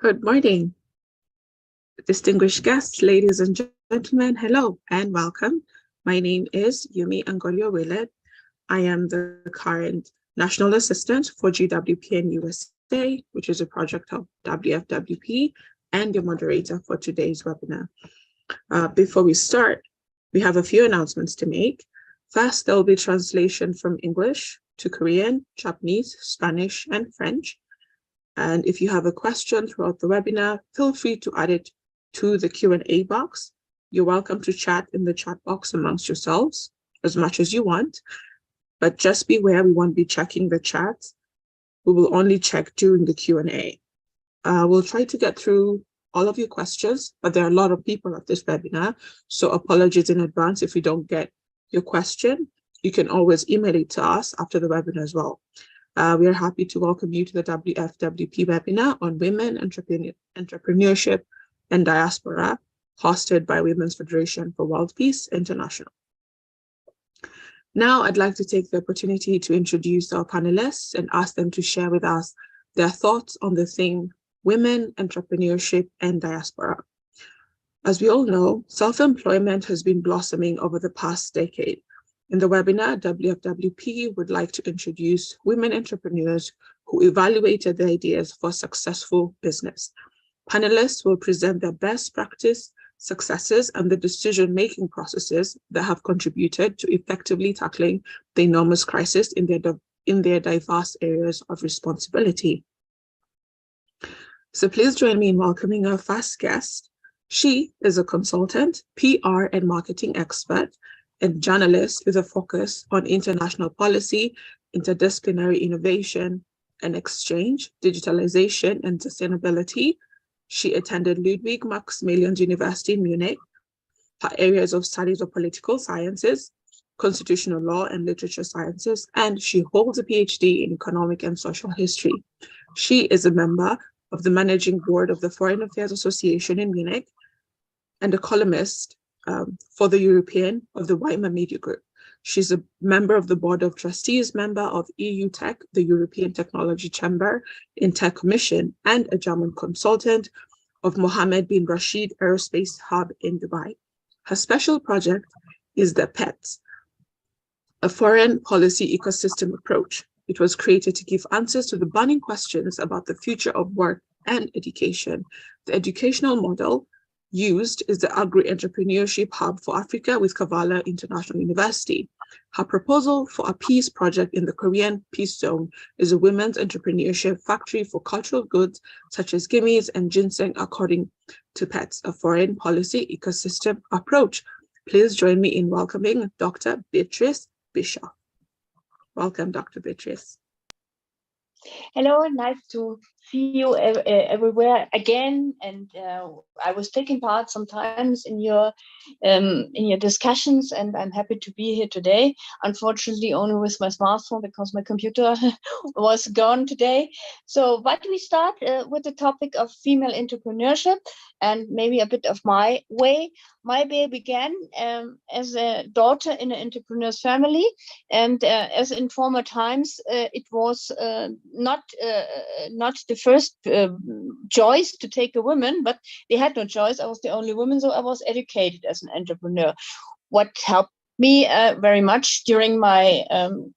Good morning, distinguished guests, ladies and gentlemen. Hello and welcome. My name is Yumi Angolio Willett. I am the current National Assistant for GWPN USA, which is a project of WFWP, and your moderator for today's webinar. Before we start, we have a few announcements to make. First, there will be translation from English to Korean, Japanese, Spanish, and French. And if you have a question throughout the webinar, feel free to add it to the Q&A box. You're welcome to chat in the chat box amongst yourselves as much as you want, but just beware, we won't be checking the chat. We will only check during the Q&A. We'll try to get through all of your questions, but there are a lot of people at this webinar, so apologies in advance if you don't get your question. You can always email it to us after the webinar as well. We are happy to welcome you to the WFWP webinar on Women, Entrepreneurship, and Diaspora, hosted by Women's Federation for World Peace International. Now, I'd like to take the opportunity to introduce our panelists and ask them to share with us their thoughts on the theme Women, Entrepreneurship, and Diaspora. As we all know, self-employment has been blossoming over the past decade. In the webinar, WFWP would like to introduce women entrepreneurs who evaluated their ideas for successful business. Panelists will present their best practice, successes, and the decision-making processes that have contributed to effectively tackling the enormous crisis in their diverse areas of responsibility. So please join me in welcoming our first guest. She is a consultant, PR and marketing expert, and journalist with a focus on international policy, interdisciplinary innovation and exchange, digitalization, and sustainability. She attended Ludwig Maximilian University in Munich. Her areas of studies are political sciences, constitutional law, and literature sciences, and she holds a PhD in economic and social history. She is a member of the managing board of the Foreign Affairs Association in Munich and a columnist for the European of the Weimar Media Group. She's a member of the Board of Trustees, member of EU Tech, the European Technology Chamber in Tech Commission, and a German consultant of Mohammed bin Rashid Aerospace Hub in Dubai. Her special project is the PETS, a foreign policy ecosystem approach. It was created to give answers to the burning questions about the future of work and education. The educational model used is the Agri-Entrepreneurship Hub for Africa with Kavala International University. Her proposal for a peace project in the Korean Peace Zone is a women's entrepreneurship factory for cultural goods such as gimmies and ginseng, according to PETS, a foreign policy ecosystem approach. Please join me in welcoming Dr. Beatrice Bischoff. Welcome, Dr. Beatrice. Hello, nice to see you everywhere again. And I was taking part sometimes in your discussions, and I'm happy to be here today. Unfortunately, only with my smartphone because my computer was gone today. So, why do we start with the topic of female entrepreneurship and maybe a bit of my way? My way began as a daughter in an entrepreneur's family, and as in former times, it was not the first choice to take a woman, but they had no choice. I was the only woman, so I was educated as an entrepreneur. What helped me very much during my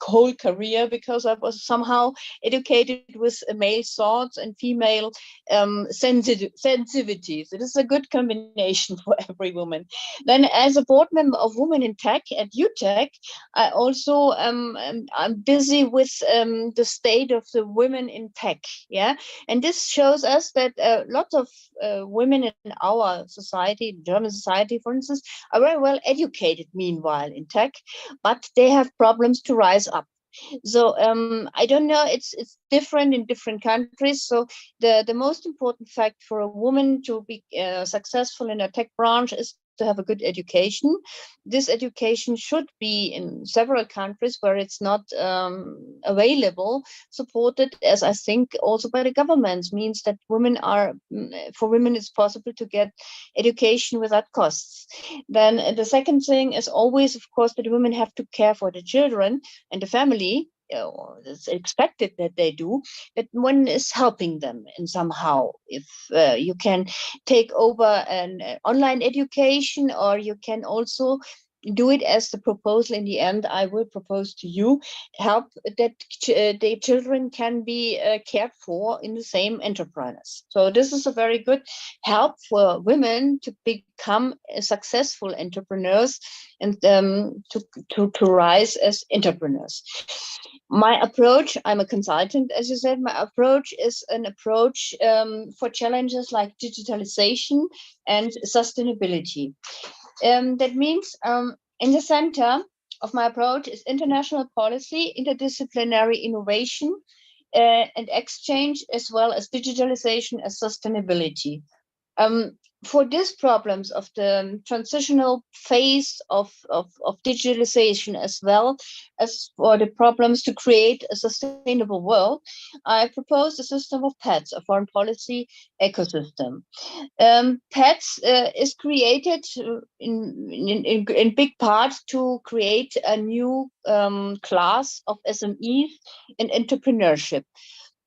whole career, because I was somehow educated with male thoughts and female sensitivities. It is a good combination for every woman. Then, as a board member of Women in Tech at UTech, I also I'm busy with the state of the women in tech. Yeah, and this shows us that lots of women in our society, German society, for instance, are very well educated meanwhile in tech, but they have problems to rise up. So I don't know, it's different in different countries. So the most important fact for a woman to be successful in a tech branch is to have a good education. This education should be in several countries where it's not available, supported, as I think also by the governments, means that for women it's possible to get education without costs. Then the second thing is always, of course, that women have to care for the children and the family. It's expected that they do, that one is helping them in somehow. If you can take over an online education, or you can also do it as the proposal in the end I will propose to you, help that the children can be cared for in the same enterprise. So this is a very good help for women to become successful entrepreneurs and to rise as entrepreneurs. My approach, I'm a consultant, as you said, my approach is an approach for challenges like digitalization and sustainability. That means in the center of my approach is international policy, interdisciplinary innovation and exchange, as well as digitalization and sustainability. For these problems of the transitional phase of digitalization, as well as for the problems to create a sustainable world, I propose a system of PETS, a foreign policy ecosystem. PETS is created in big part to create a new class of SMEs in entrepreneurship.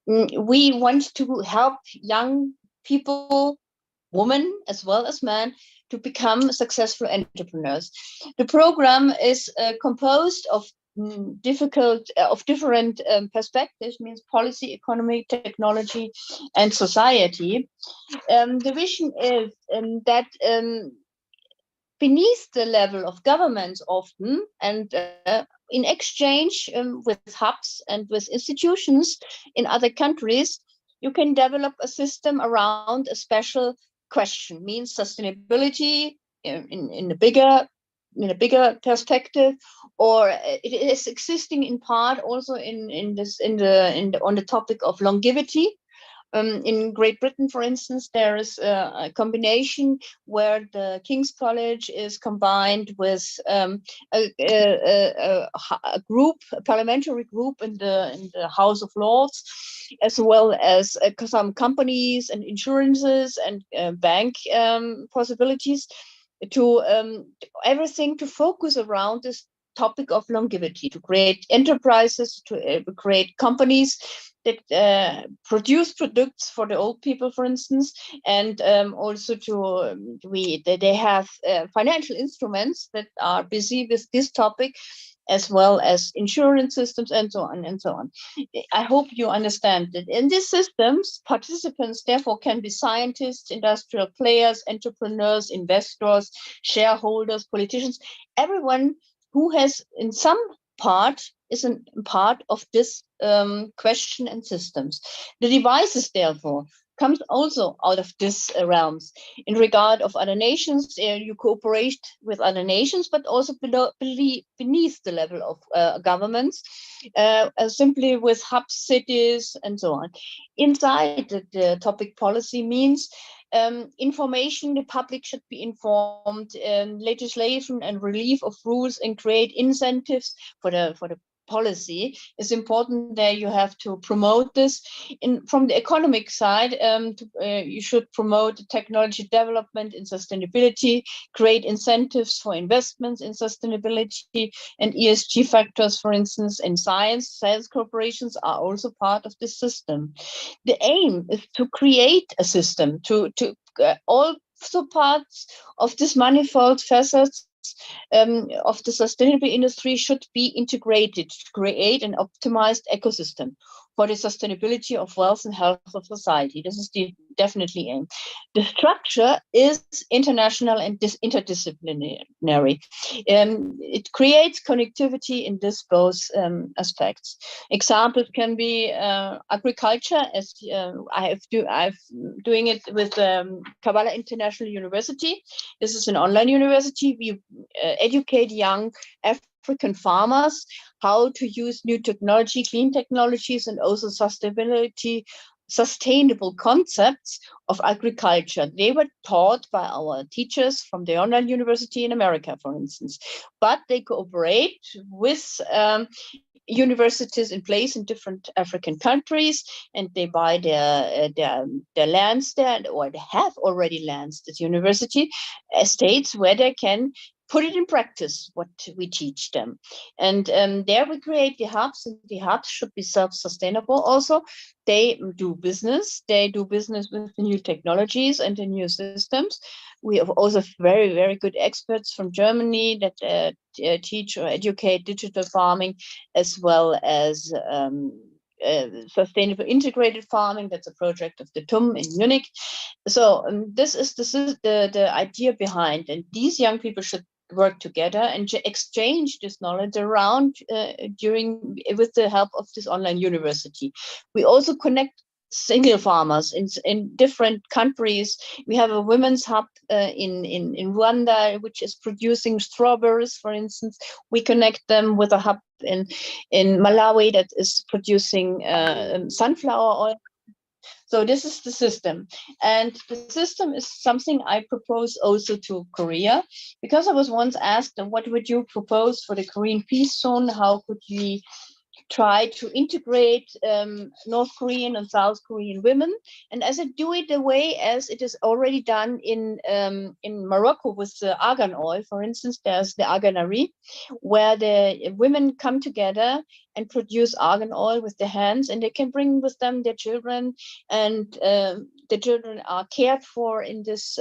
We want to help young people, women as well as men, to become successful entrepreneurs. The program is composed of different perspectives, means policy, economy, technology, and society. The vision is that beneath the level of governments often, and in exchange with hubs and with institutions in other countries, you can develop a system around a special question, means sustainability in a bigger perspective, or it is existing in part also on the topic of longevity. In Great Britain, for instance, there is a combination where the King's College is combined with a group, a parliamentary group in the House of Lords, as well as some companies and insurances and bank possibilities, to everything to focus around this topic of longevity, to create enterprises, to create companies that produce products for the old people, for instance, and also they have financial instruments that are busy with this topic, as well as insurance systems, and so on and so on. I hope you understand that in these systems, participants therefore can be scientists, industrial players, entrepreneurs, investors, shareholders, politicians, everyone who has in some part is a part of this question and systems. The devices, therefore, comes also out of these realms. In regard of other nations, you cooperate with other nations, but also beneath the level of governments, simply with hub cities and so on. Inside the topic policy means information, the public should be informed, legislation and relief of rules, and create incentives for the policy is important. There you have to promote this. From the economic side, you should promote technology development in sustainability, create incentives for investments in sustainability and ESG factors, for instance, in science. Science corporations are also part of this system. The aim is to create a system to also parts of this manifold facets of the sustainable industry should be integrated to create an optimized ecosystem for the sustainability of wealth and health of society. This is the definitely aim. The structure is international and interdisciplinary. It creates connectivity in this both aspects. Examples can be agriculture, as I've doing it with Kabbalah International University. This is an online university. We educate young African farmers how to use new technology, clean technologies, and also sustainable concepts of agriculture. They were taught by our teachers from the online university in America, for instance, but they cooperate with universities in place in different African countries, and they buy their lands there, or they have already lands at university estates where they can put it in practice, what we teach them. And there we create the hubs, and the hubs should be self-sustainable also. They do business with the new technologies and the new systems. We have also very, very good experts from Germany that teach or educate digital farming, as well as sustainable integrated farming. That's a project of the TUM in Munich. So this is the idea behind, and these young people should work together and exchange this knowledge around with the help of this online university. We also connect single farmers in different countries. We have a women's hub in Rwanda, which is producing strawberries, for instance. We connect them with a hub in Malawi that is producing sunflower oil. So this is the system. And the system is something I propose also to Korea, because I was once asked, what would you propose for the Korean peace zone? How could we try to integrate North Korean and South Korean women? And as I do it the way as it is already done in Morocco with the argan oil, for instance, there's the arganerie, where the women come together and produce argan oil with their hands, and they can bring with them their children, and the children are cared for in this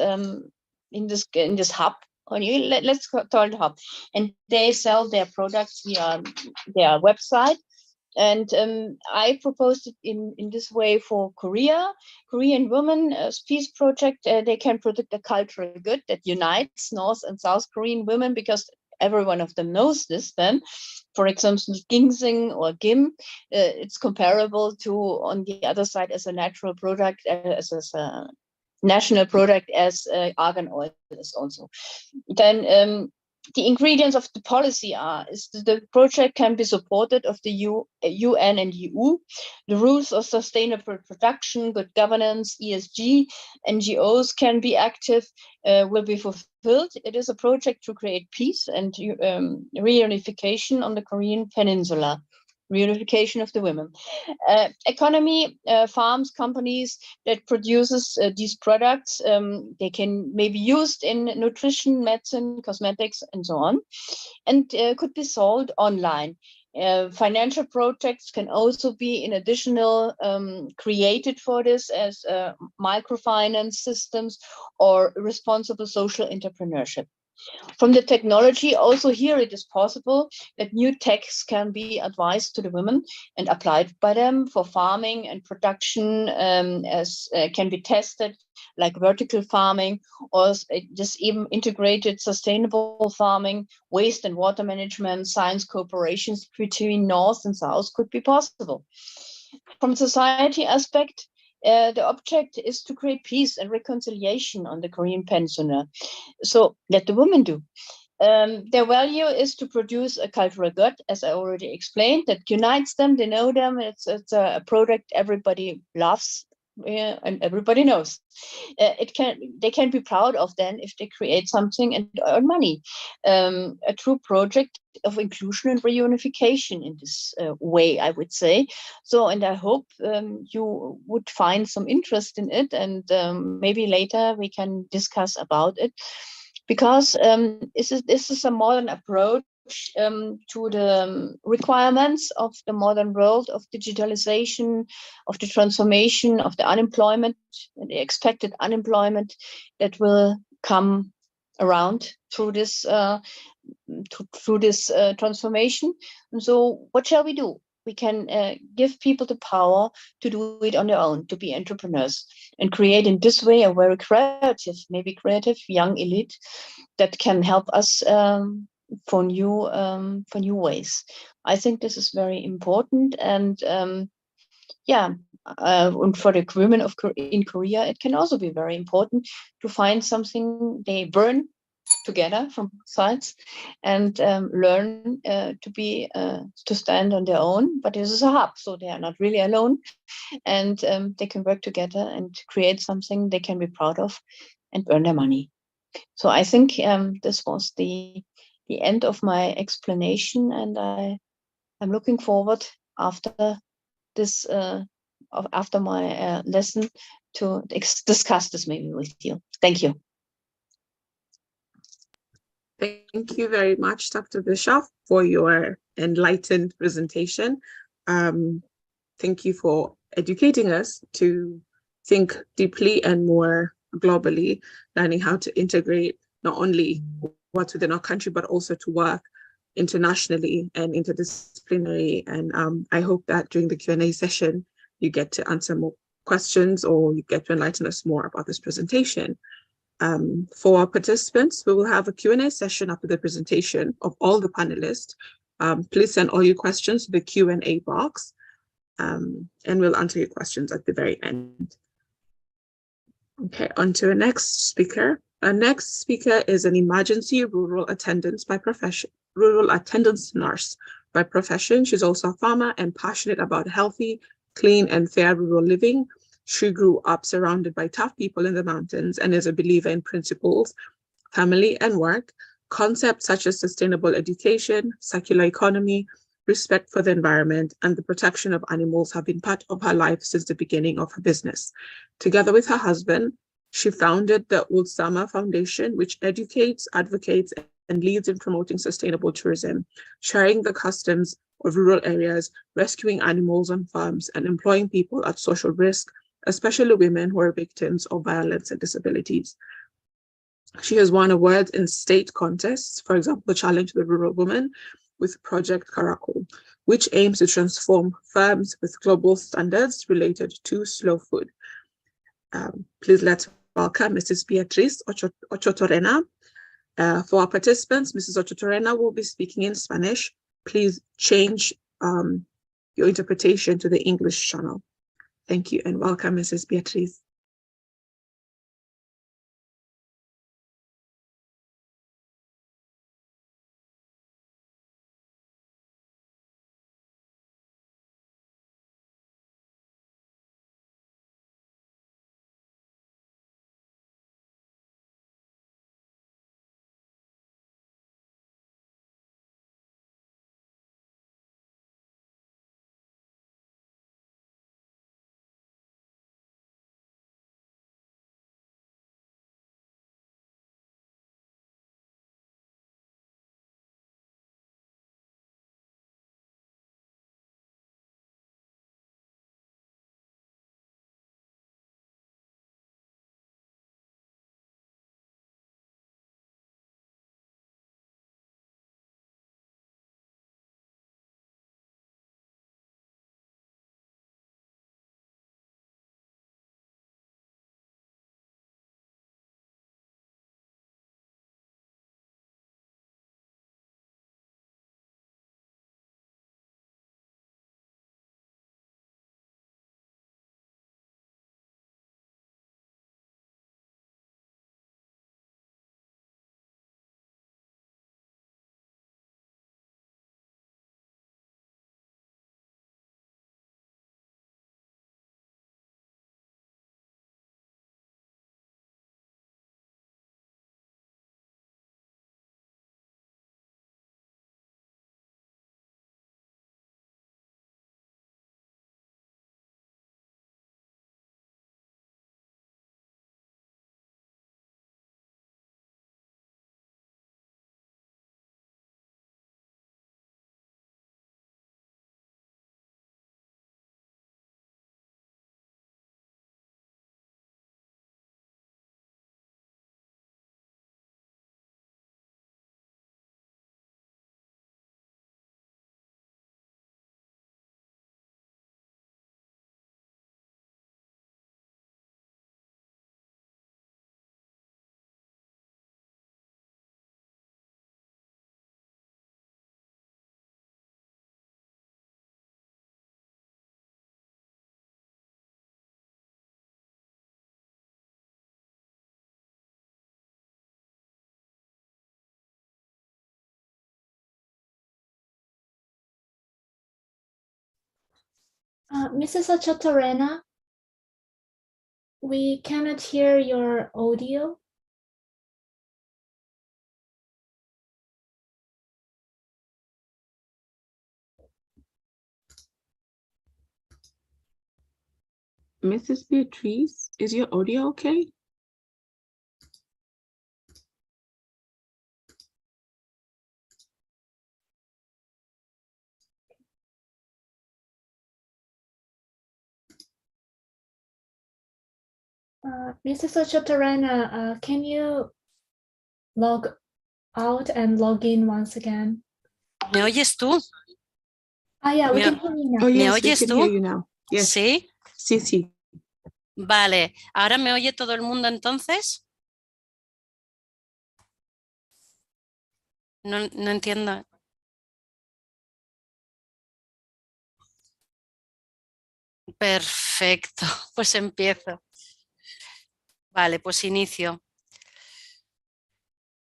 in this hub. Let's call it hub, and they sell their products via their website. And I proposed it in this way for Korean women peace project. They can produce a cultural good that unites North and South Korean women, because every one of them knows this. Then, for example, ginseng or gim, it's comparable to, on the other side, as a natural product, as a national product, as argan oil is also. Then the ingredients of the policy is the project can be supported of the UN and EU. The rules of sustainable production, good governance, ESG, NGOs can be active, will be fulfilled. It is a project to create peace and reunification on the Korean Peninsula. Reunification of the women. Economy, farms, companies that produces these products, they can maybe used in nutrition, medicine, cosmetics, and so on, and could be sold online. Financial projects can also be in additional created for this, as microfinance systems or responsible social entrepreneurship. From the technology, also here it is possible that new techs can be advised to the women and applied by them for farming and production, as can be tested, like vertical farming, or just even integrated sustainable farming, waste and water management, science cooperations between North and South could be possible. From society aspect, the object is to create peace and reconciliation on the Korean Peninsula. So let the women do. Their value is to produce a cultural good, as I already explained, that unites them. They know them. It's a product everybody loves, and everybody knows. They can be proud of then if they create something and earn money. A true project of inclusion and reunification in this way, I would say. So, and I hope you would find some interest in it, and maybe later we can discuss about it, because this is a modern approach to the requirements of the modern world, of digitalization, of the transformation, of the unemployment, the expected unemployment that will come around through this transformation. And so what shall we do? We can give people the power to do it on their own, to be entrepreneurs, and create in this way a very creative, maybe creative young elite that can help us for new ways. I think this is very important, and and for the women in Korea, it can also be very important to find something they burn together from sides, and learn to stand on their own. But this is a hub, so they are not really alone, and they can work together and create something they can be proud of and earn their money. So I think this was the end of my explanation, and I'm looking forward after this after my lesson to discuss this maybe with you. Thank you. Thank you very much, Dr. Bischoff, for your enlightened presentation. Thank you for educating us to think deeply and more globally, learning how to integrate not only what's within our country, but also to work internationally and interdisciplinary. And I hope that during the Q&A session, you get to answer more questions, or you get to enlighten us more about this presentation. For our participants, we will have a Q&A session after the presentation of all the panelists. Please send all your questions to the Q&A box, and we'll answer your questions at the very end. Okay, on to our next speaker. Our next speaker is an emergency rural attendance by profession, rural attendance nurse by profession. She's also a farmer and passionate about healthy, clean, and fair rural living. She grew up surrounded by tough people in the mountains and is a believer in principles, family and work. Concepts such as sustainable education, circular economy, respect for the environment, and the protection of animals have been part of her life since the beginning of her business. Together with her husband, she founded the Ulsama Foundation, which educates, advocates, and leads in promoting sustainable tourism, sharing the customs of rural areas, rescuing animals on farms, and employing people at social risk, especially women who are victims of violence and disabilities. She has won awards in state contests, for example, Challenge the Rural Woman with Project Caracol, which aims to transform firms with global standards related to slow food. Please let's welcome Mrs. Beatriz Ochotorena. For our participants, Mrs. Ochotorena will be speaking in Spanish. Please change your interpretation to the English channel. Thank you and welcome, Mrs. Beatriz. Mrs. Ochotorena, we cannot hear your audio. Mrs. Beatriz, is your audio okay? Mrs. Ochotorena, can you log out and log in once again? ¿Me oyes tú? Yeah, we Me- can hear you now. Oh, ¿Me yes, we oyes can tú? hear you now. Yes. ¿Sí? Sí, sí. Vale. ¿Ahora me oye todo el mundo entonces? No entiendo. Perfecto, pues empiezo. Vale, pues inicio.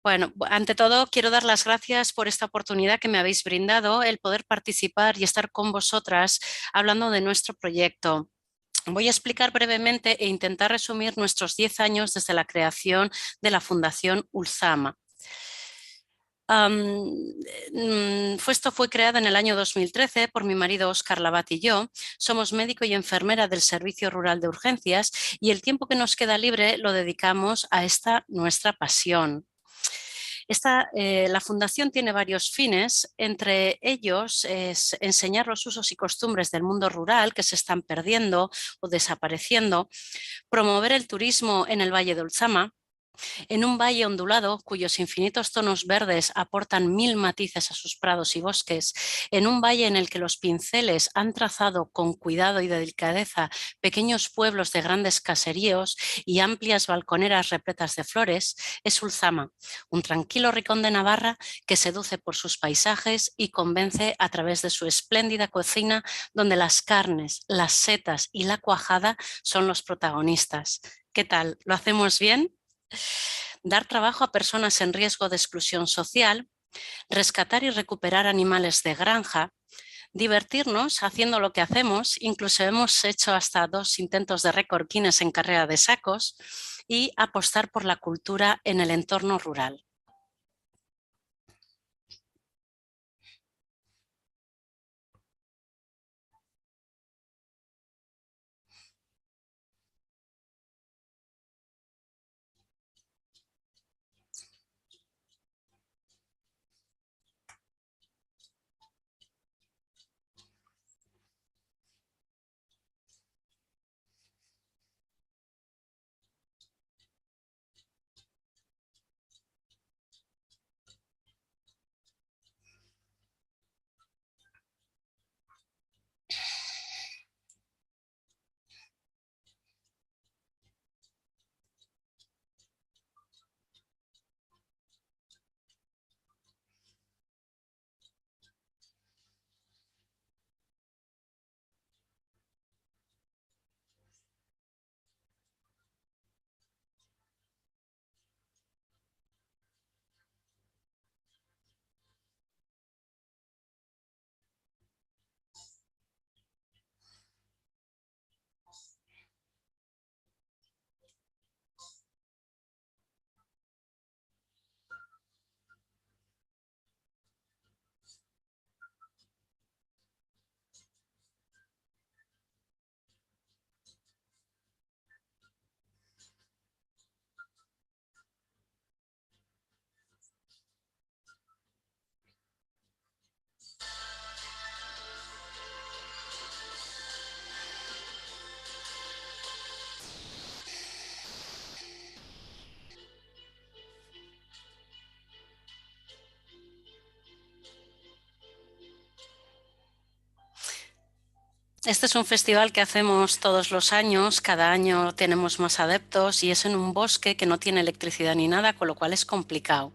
Bueno, ante todo quiero dar las gracias por esta oportunidad que me habéis brindado, el poder participar y estar con vosotras hablando de nuestro proyecto. Voy a explicar brevemente e intentar resumir nuestros 10 años desde la creación de la Fundación Ulzama. Esto fue creada en el año 2013 por mi marido Óscar Labat y yo. Somos médico y enfermera del Servicio Rural de Urgencias y el tiempo que nos queda libre lo dedicamos a esta nuestra pasión. La fundación tiene varios fines, entre ellos es enseñar los usos y costumbres del mundo rural que se están perdiendo o desapareciendo, promover el turismo en el Valle de Ulzama, En un valle ondulado, cuyos infinitos tonos verdes aportan 1000 matices a sus prados y bosques, en un valle en el que los pinceles han trazado con cuidado y delicadeza pequeños pueblos de grandes caseríos y amplias balconeras repletas de flores, es Ulzama, un tranquilo rincón de Navarra que seduce por sus paisajes y convence a través de su espléndida cocina, donde las carnes, las setas y la cuajada son los protagonistas. ¿Qué tal? ¿Lo hacemos bien? Dar trabajo a personas en riesgo de exclusión social, rescatar y recuperar animales de granja, divertirnos haciendo lo que hacemos, incluso hemos hecho hasta 2 intentos de récord Guinness en carrera de sacos, y apostar por la cultura en el entorno rural. Este es un festival que hacemos todos los años, cada año tenemos más adeptos y es en un bosque que no tiene electricidad ni nada, con lo cual es complicado.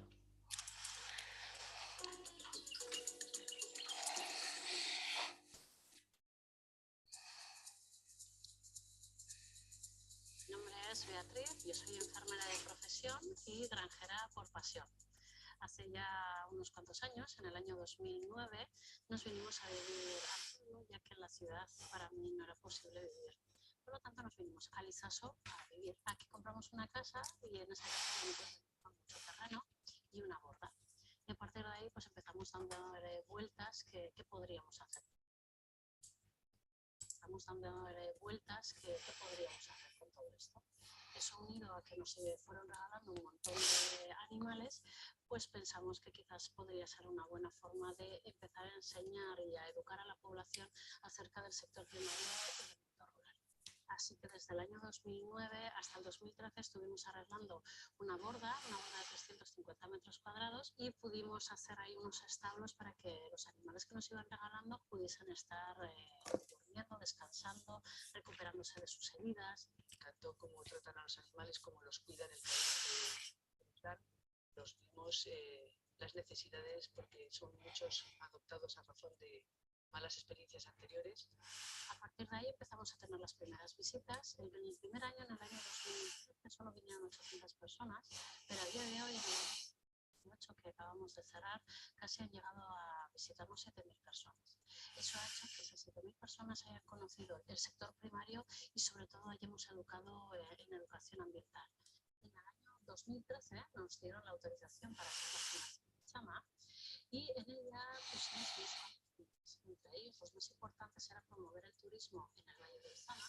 Mi nombre es Beatriz, yo soy enfermera de profesión y granjera por pasión. Hace ya unos cuantos años, en el año 2009, nos vinimos a vivir al pueblo, ya que en la ciudad para mí no era posible vivir. Por lo tanto, nos vinimos a Lizaso a vivir. Aquí compramos una casa y en esa casa tenemos mucho terreno y una borda. Y a partir de ahí pues empezamos dando vueltas qué podríamos hacer. Estamos dando vueltas qué podríamos hacer con todo esto. Eso unido a que nos fueron regalando un montón de animales, pues pensamos que quizás podría ser una buena forma de empezar a enseñar y a educar a la población acerca del sector primario y del mundo rural. Así que desde el año 2009 hasta el 2013 estuvimos arreglando una borda de 350 metros cuadrados y pudimos hacer ahí unos establos para que los animales que nos iban regalando pudiesen estar durmiendo, descansando, recuperándose de sus heridas. Tanto cómo tratan a los animales como los cuidan, el cariño que nos dan, nos vimos las necesidades porque son muchos adoptados a razón de malas experiencias anteriores. A partir de ahí empezamos a tener las primeras visitas. En el primer año, en el año 2013, solo vinieron 800 personas, pero a día de hoy, en el 2018 que acabamos de cerrar, casi han llegado a visitarnos 7.000 personas. Eso ha hecho que esas 7.000 personas hayan conocido el sector primario y sobre todo hayamos educado en educación ambiental. En el año 2013 nos dieron la autorización para hacer la fundación de Chama y en ella pusimos entre ellos los más importantes era promover el turismo en el Valle de Ulzama,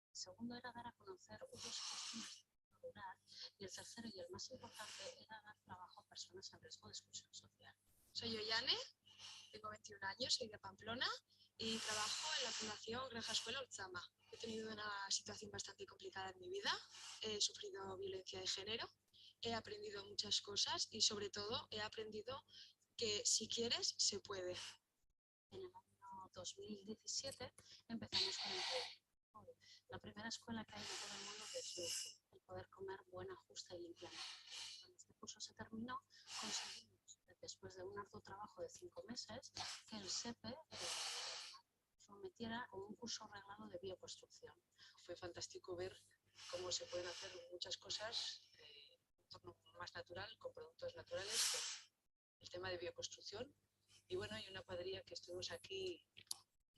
el segundo era dar a conocer usos costumbres rural y el tercero y el más importante era dar trabajo a personas en riesgo de exclusión social. Soy Ollane, tengo 21 años, soy de Pamplona y trabajo en la Fundación Granja Escuela Ulzama. He tenido una situación bastante complicada en mi vida, he sufrido violencia de género he aprendido muchas cosas y sobre todo he aprendido que si quieres, se puede. En el año 2017 empezamos con la primera escuela que hay en todo el mundo de slow food, el poder comer buena, justa y limpiamente. Cuando este curso se terminó, conseguimos, después de un arduo trabajo de 5 meses, que el SEPE sometiera como un curso reglado de bioconstrucción. Fue fantástico ver cómo se pueden hacer muchas cosas en un entorno más natural, con productos naturales, con el tema de bioconstrucción. Y bueno, hay una cuadrilla que estuvimos aquí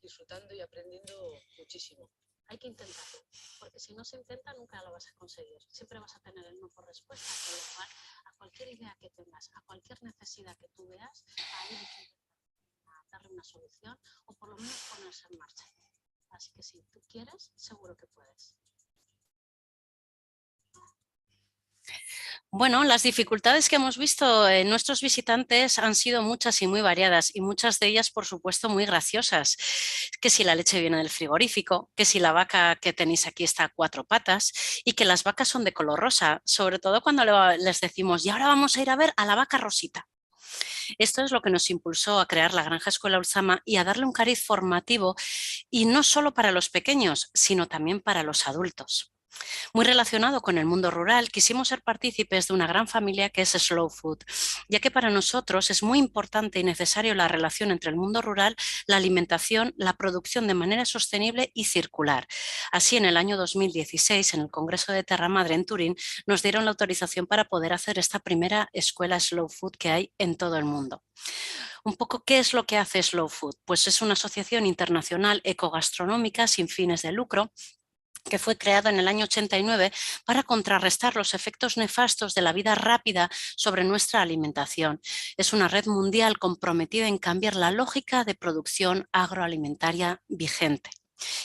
disfrutando y aprendiendo muchísimo. Hay que intentarlo, porque si no se intenta nunca lo vas a conseguir. Siempre vas a tener el no por respuesta, con lo cual a cualquier idea que tengas, a cualquier necesidad que tú veas, ahí hay que intentar darle una solución o por lo menos ponerse en marcha. Así que si tú quieres, seguro que puedes. Bueno, las dificultades que hemos visto en nuestros visitantes han sido muchas y muy variadas y muchas de ellas, por supuesto, muy graciosas. Que si la leche viene del frigorífico, que si la vaca que tenéis aquí está a 4 patas y que las vacas son de color rosa, sobre todo cuando les decimos y ahora vamos a ir a ver a la vaca Rosita. Esto es lo que nos impulsó a crear la Granja Escuela Ultzama y a darle un cariz formativo y no solo para los pequeños, sino también para los adultos. Muy relacionado con el mundo rural, quisimos ser partícipes de una gran familia que es Slow Food, ya que para nosotros es muy importante y necesario la relación entre el mundo rural, la alimentación, la producción de manera sostenible y circular. Así, en el año 2016, en el Congreso de Terra Madre en Turín, nos dieron la autorización para poder hacer esta primera escuela Slow Food que hay en todo el mundo. Un poco, ¿qué es lo que hace Slow Food? Pues es una asociación internacional ecogastronómica sin fines de lucro que fue creado en el año 89 para contrarrestar los efectos nefastos de la vida rápida sobre nuestra alimentación. Es una red mundial comprometida en cambiar la lógica de producción agroalimentaria vigente.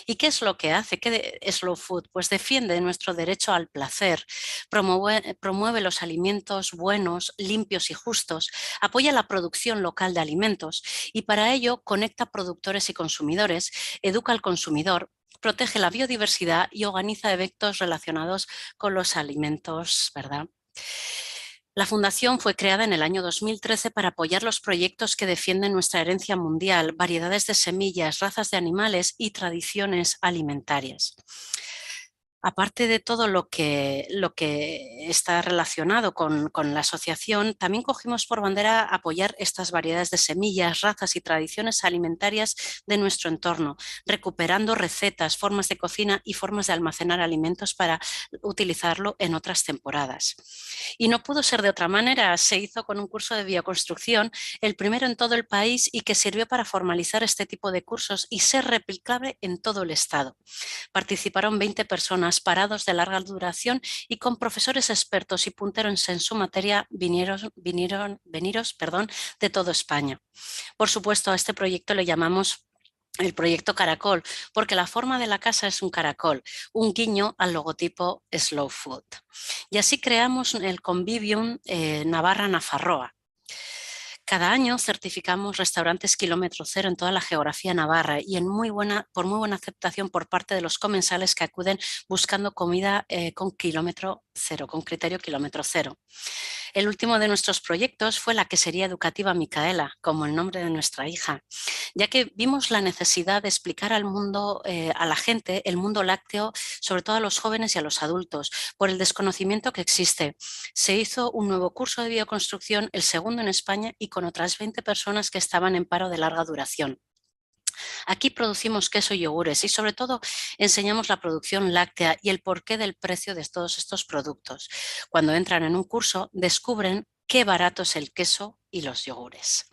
¿Y qué es lo que hace? ¿Qué es Slow Food? Pues defiende nuestro derecho al placer, promueve los alimentos buenos, limpios y justos, apoya la producción local de alimentos y para ello conecta productores y consumidores, educa al consumidor, protege la biodiversidad y organiza eventos relacionados con los alimentos, ¿verdad? La fundación fue creada en el año 2013 para apoyar los proyectos que defienden nuestra herencia mundial, variedades de semillas, razas de animales y tradiciones alimentarias. Aparte de todo lo que está relacionado con la asociación, también cogimos por bandera apoyar estas variedades de semillas, razas y tradiciones alimentarias de nuestro entorno, recuperando recetas, formas de cocina y formas de almacenar alimentos para utilizarlo en otras temporadas. Y no pudo ser de otra manera, se hizo con un curso de bioconstrucción, el primero en todo el país y que sirvió para formalizar este tipo de cursos y ser replicable en todo el estado. Participaron 20 personas, parados de larga duración y con profesores expertos y punteros en su materia veniros de toda España. Por supuesto, a este proyecto le llamamos el proyecto Caracol, porque la forma de la casa es un caracol, un guiño al logotipo Slow Food. Y así creamos el Convivium Navarra-Nafarroa. Cada año certificamos restaurantes kilómetro cero en toda la geografía navarra y por muy buena aceptación por parte de los comensales que acuden buscando comida con criterio kilómetro cero. El último de nuestros proyectos fue la quesería educativa Micaela, como el nombre de nuestra hija, ya que vimos la necesidad de explicar al mundo, a la gente, el mundo lácteo, sobre todo a los jóvenes y a los adultos, por el desconocimiento que existe. Se hizo un nuevo curso de bioconstrucción, el segundo en España, y con otras 20 personas que estaban en paro de larga duración. Aquí producimos queso y yogures y sobre todo enseñamos la producción láctea y el porqué del precio de todos estos productos. Cuando entran en un curso descubren qué barato es el queso y los yogures.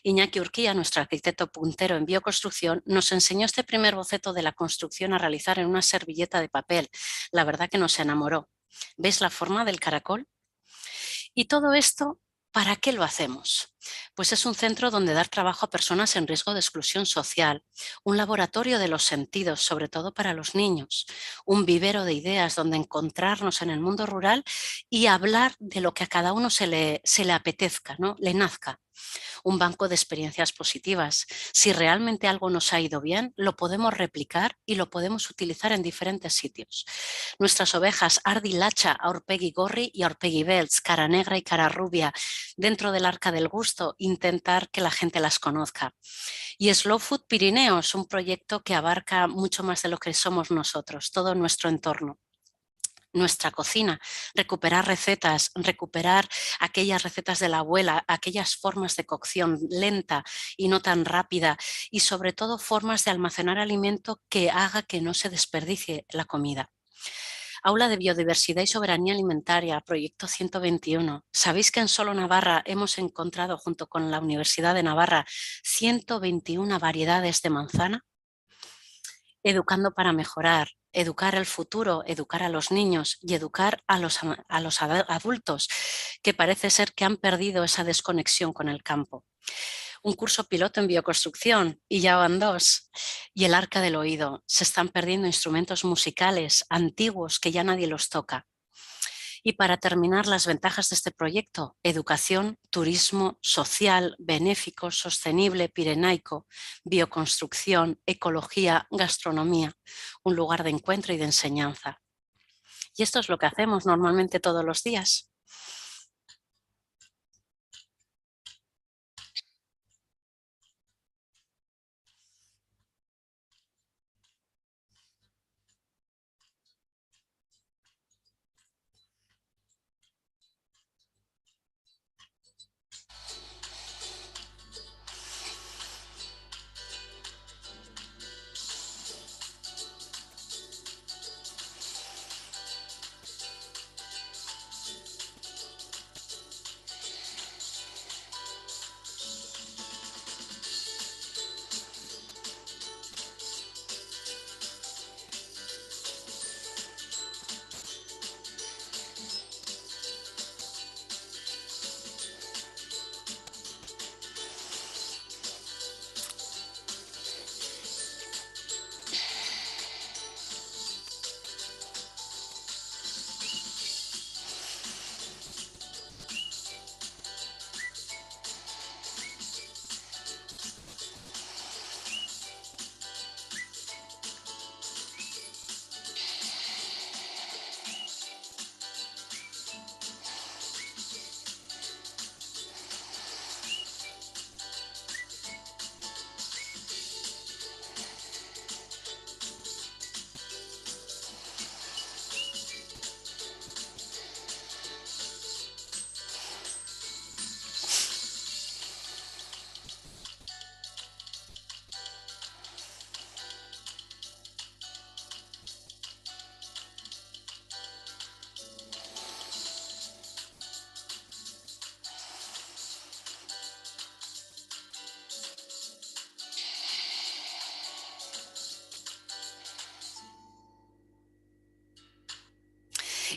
Iñaki Urquía, nuestro arquitecto puntero en bioconstrucción, nos enseñó este primer boceto de la construcción a realizar en una servilleta de papel. La verdad que nos enamoró. ¿Veis la forma del caracol? Y todo esto, ¿para qué lo hacemos? Pues es un centro donde dar trabajo a personas en riesgo de exclusión social, un laboratorio de los sentidos, sobre todo para los niños, un vivero de ideas donde encontrarnos en el mundo rural y hablar de lo que a cada uno se le apetezca, ¿no? Le nazca. Un banco de experiencias positivas. Si realmente algo nos ha ido bien, lo podemos replicar y lo podemos utilizar en diferentes sitios. Nuestras ovejas Ardi Lacha, Aurpegui Gorri y Aurpegui Belts, cara negra y cara rubia, dentro del Arca del Gusto, intentar que la gente las conozca. Y Slow Food Pirineos, un proyecto que abarca mucho más de lo que somos nosotros, todo nuestro entorno. Nuestra cocina, recuperar recetas, recuperar aquellas recetas de la abuela, aquellas formas de cocción lenta y no tan rápida y sobre todo formas de almacenar alimento que haga que no se desperdicie la comida. Aula de Biodiversidad y Soberanía Alimentaria, Proyecto 121. ¿Sabéis que en solo Navarra hemos encontrado junto con la Universidad de Navarra 121 variedades de manzana? Educando para mejorar, educar el futuro, educar a los niños y educar a los adultos, que parece ser que han perdido esa desconexión con el campo. Un curso piloto en bioconstrucción, y ya van 2. Y el arca del oído. Se están perdiendo instrumentos musicales antiguos que ya nadie los toca. Y para terminar, las ventajas de este proyecto: educación, turismo, social, benéfico, sostenible, pirenaico, bioconstrucción, ecología, gastronomía, un lugar de encuentro y de enseñanza. Y esto es lo que hacemos normalmente todos los días.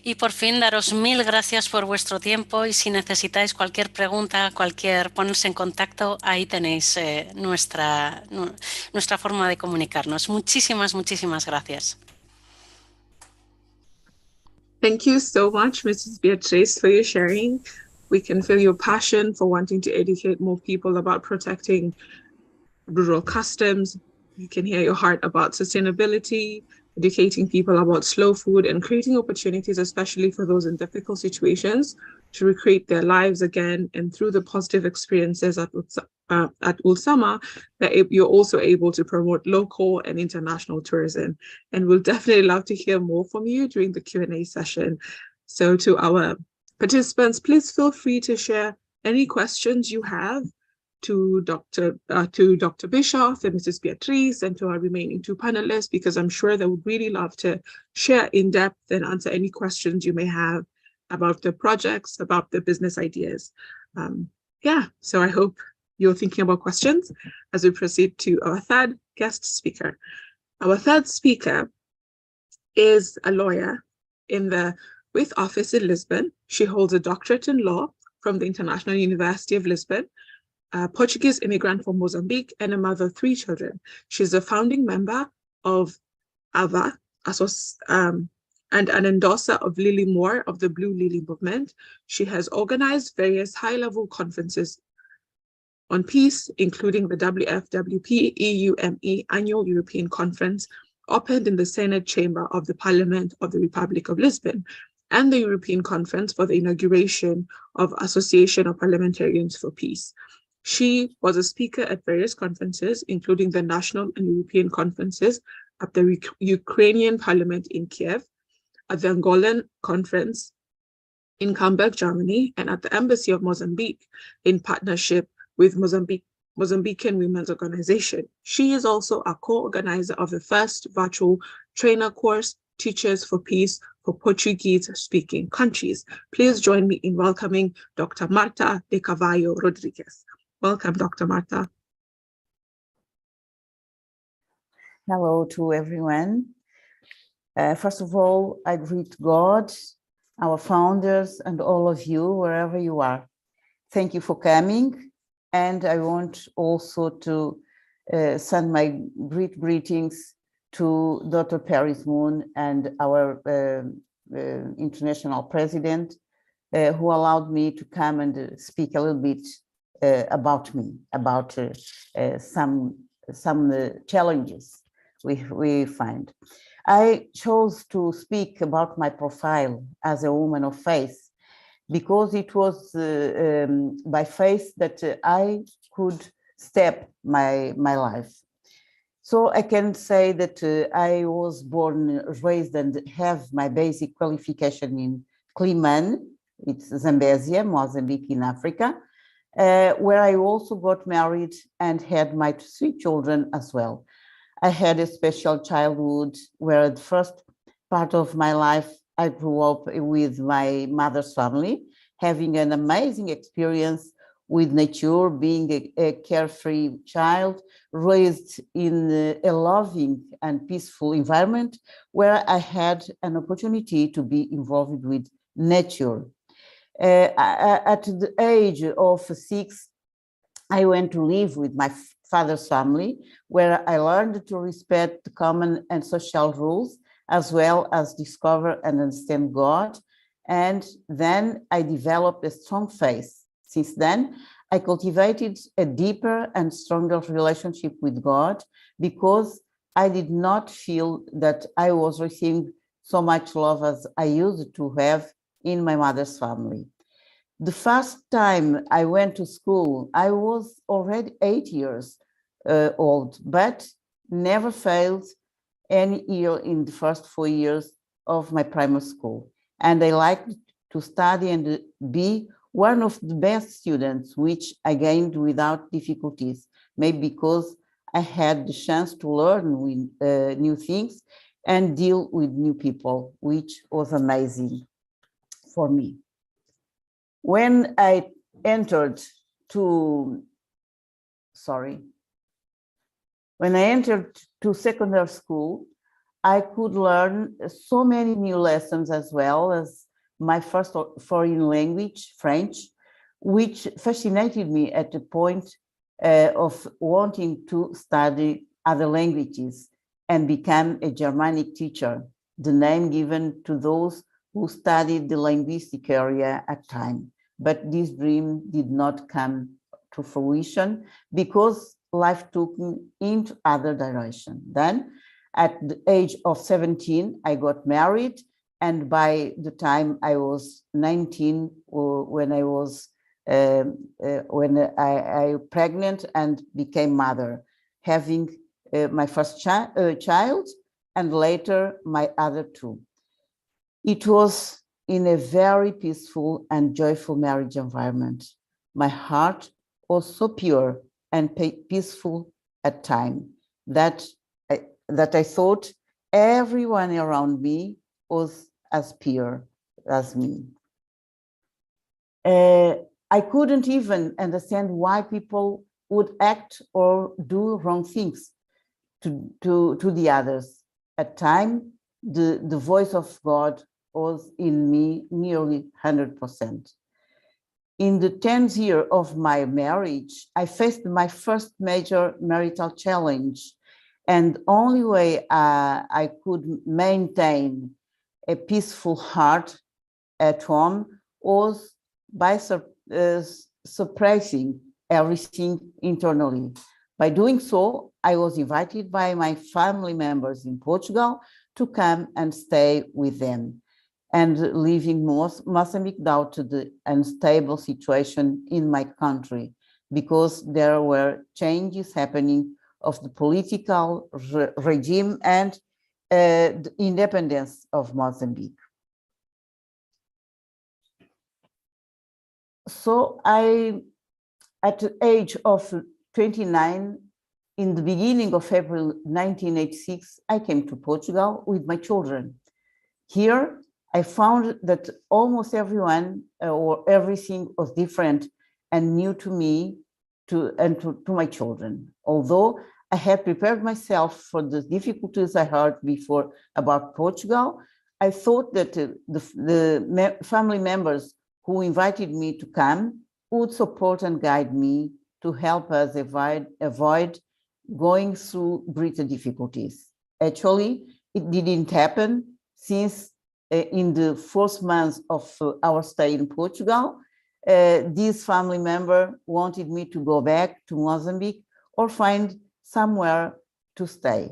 Y por fin, daros 1000 gracias por vuestro tiempo, y si necesitáis cualquier pregunta, ponerse en contacto, ahí tenéis nuestra forma de comunicarnos. Muchísimas, muchísimas gracias. Thank you so much, Mrs. Beatrice, for your sharing. We can feel your passion for wanting to educate more people about protecting rural customs. You can hear your heart about sustainability, educating people about slow food, and creating opportunities, especially for those in difficult situations, to recreate their lives again. And through the positive experiences at Ulsama, that you're also able to promote local and international tourism. And we'll definitely love to hear more from you during the Q&A session. So to our participants, please feel free to share any questions you have to Dr. Bischoff and Mrs. Beatrice, and to our remaining 2 panelists, because I'm sure they would really love to share in depth and answer any questions you may have about the projects, about the business ideas. So I hope you're thinking about questions as we proceed to our 3rd guest speaker. Our 3rd speaker is a lawyer with office in Lisbon. She holds a doctorate in law from the International University of Lisbon, a Portuguese immigrant from Mozambique and a mother of 3 children. She's a founding member of AVA, and an endorser of Lily Moore of the Blue Lily Movement. She has organized various high-level conferences on peace, including the WFWP EUME Annual European Conference, opened in the Senate Chamber of the Parliament of the Republic of Lisbon, and the European Conference for the inauguration of Association of Parliamentarians for Peace. She was a speaker at various conferences, including the national and European conferences at the Ukrainian Parliament in Kiev, at the Angolan Conference in Hamburg, Germany, and at the Embassy of Mozambique in partnership with Mozambican Women's Organization. She is also a co-organizer of the first virtual trainer course, Teachers for Peace for Portuguese-speaking countries. Please join me in welcoming Dr. Marta de Carvalho Rodrigues. Welcome, Dr. Marta. Hello to everyone. First of all, I greet God, our founders, and all of you, wherever you are. Thank you for coming. And I want also to send my greetings to Dr. Paris Moon and our international president, who allowed me to come and speak a little bit about me, about some challenges we find. I chose to speak about my profile as a woman of faith because it was by faith that I could step my life. So I can say that I was born, raised, and have my basic qualification in Climane, it's Zambezia, Mozambique in Africa, where I also got married and had my 3 children as well. I had a special childhood where the first part of my life I grew up with my mother's family, having an amazing experience with nature, being a carefree child, raised in a loving and peaceful environment where I had an opportunity to be involved with nature. At the age of 6, I went to live with my father's family, where I learned to respect the common and social rules, as well as discover and understand God. And then I developed a strong faith. Since then, I cultivated a deeper and stronger relationship with God because I did not feel that I was receiving so much love as I used to have in my mother's family. The first time I went to school, I was already 8 years old, but never failed any year in the first 4 years of my primary school. And I liked to study and be one of the best students, which I gained without difficulties, maybe because I had the chance to learn new things and deal with new people, which was amazing for me. When I entered to secondary school, I could learn so many new lessons, as well as my first foreign language, French, which fascinated me at the point of wanting to study other languages and become a Germanic teacher, the name given to those who studied the linguistic area at time. But this dream did not come to fruition because life took me into other direction. Then at the age of 17, I got married. And by the time I was 19, when I was pregnant and became mother, having my first child and later my other 2. It was in a very peaceful and joyful marriage environment. My heart was so pure and peaceful at time that I thought everyone around me was as pure as me. I couldn't even understand why people would act or do wrong things to the others. At time, the voice of God was in me nearly 100%. In the 10th year of my marriage, I faced my first major marital challenge, and the only way I could maintain a peaceful heart at home was by suppressing everything internally. By doing so, I was invited by my family members in Portugal to come and stay with them, and leaving Mozambique down to the unstable situation in my country, because there were changes happening of the political regime and the independence of Mozambique. So at the age of 29, in the beginning of April 1986, I came to Portugal with my children. Here, I found that almost everyone or everything was different and new to me and to my children. Although I had prepared myself for the difficulties I heard before about Portugal, I thought that the family members who invited me to come would support and guide me to help us avoid going through greater difficulties. Actually, it didn't happen, since in the first month of our stay in Portugal, this family member wanted me to go back to Mozambique or find somewhere to stay.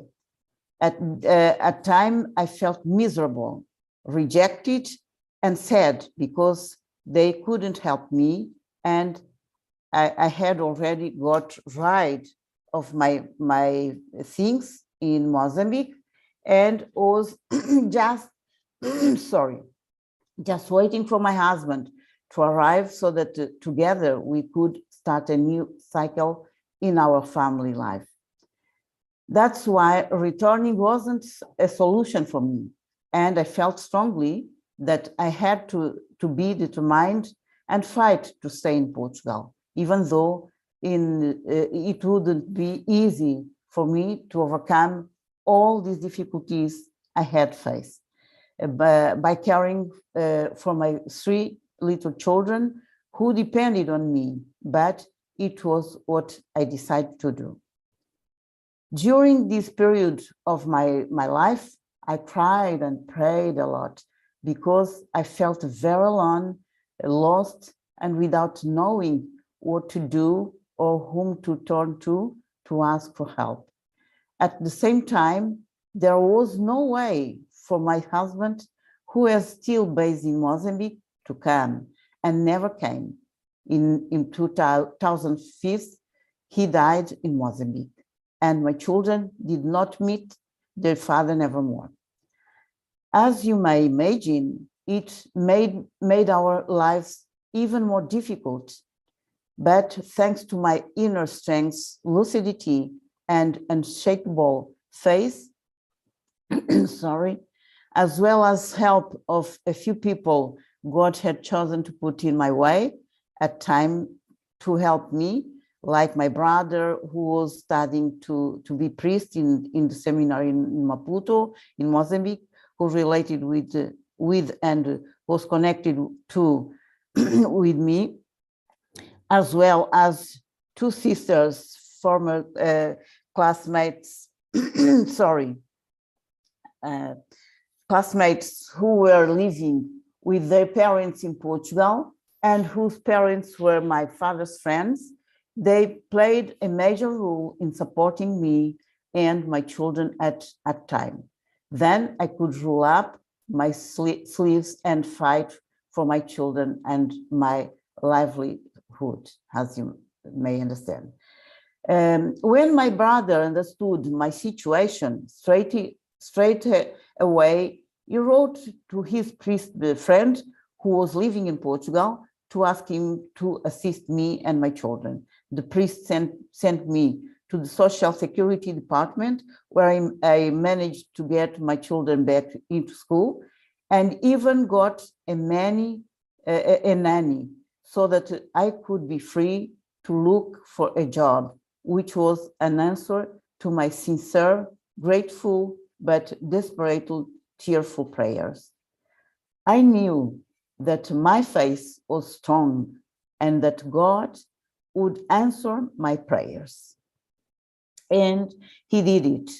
At time, I felt miserable, rejected, and sad because they couldn't help me, and I had already got rid of my things in Mozambique and was just just waiting for my husband to arrive so that together we could start a new cycle in our family life. That's why returning wasn't a solution for me, and I felt strongly that I had to be determined and fight to stay in Portugal, even though it wouldn't be easy for me to overcome all these difficulties I had faced. By caring for my 3 little children who depended on me, but it was what I decided to do. During this period of my life, I cried and prayed a lot because I felt very alone, lost, and without knowing what to do or whom to turn to ask for help. At the same time, there was no way for my husband, who is still based in Mozambique, to come, and never came. In 2005, he died in Mozambique, and my children did not meet their father nevermore. As you may imagine, it made our lives even more difficult. But thanks to my inner strength, lucidity, and unshakable faith, as well as help of a few people God had chosen to put in my way at time to help me, like my brother who was studying to be priest in the seminary in Maputo, in Mozambique, who related with and was connected to with me, as well as 2 sisters, former classmates, classmates who were living with their parents in Portugal and whose parents were my father's friends. They played a major role in supporting me and my children at time. Then I could roll up my sleeves and fight for my children and my livelihood, as you may understand. When my brother understood my situation straight away, he wrote to his priest friend who was living in Portugal to ask him to assist me and my children. The priest sent me to the Social Security Department, where I managed to get my children back into school, and even got a nanny, so that I could be free to look for a job, which was an answer to my sincere, grateful, but desperate, tearful prayers. I knew that my faith was strong and that God would answer my prayers. And he did it.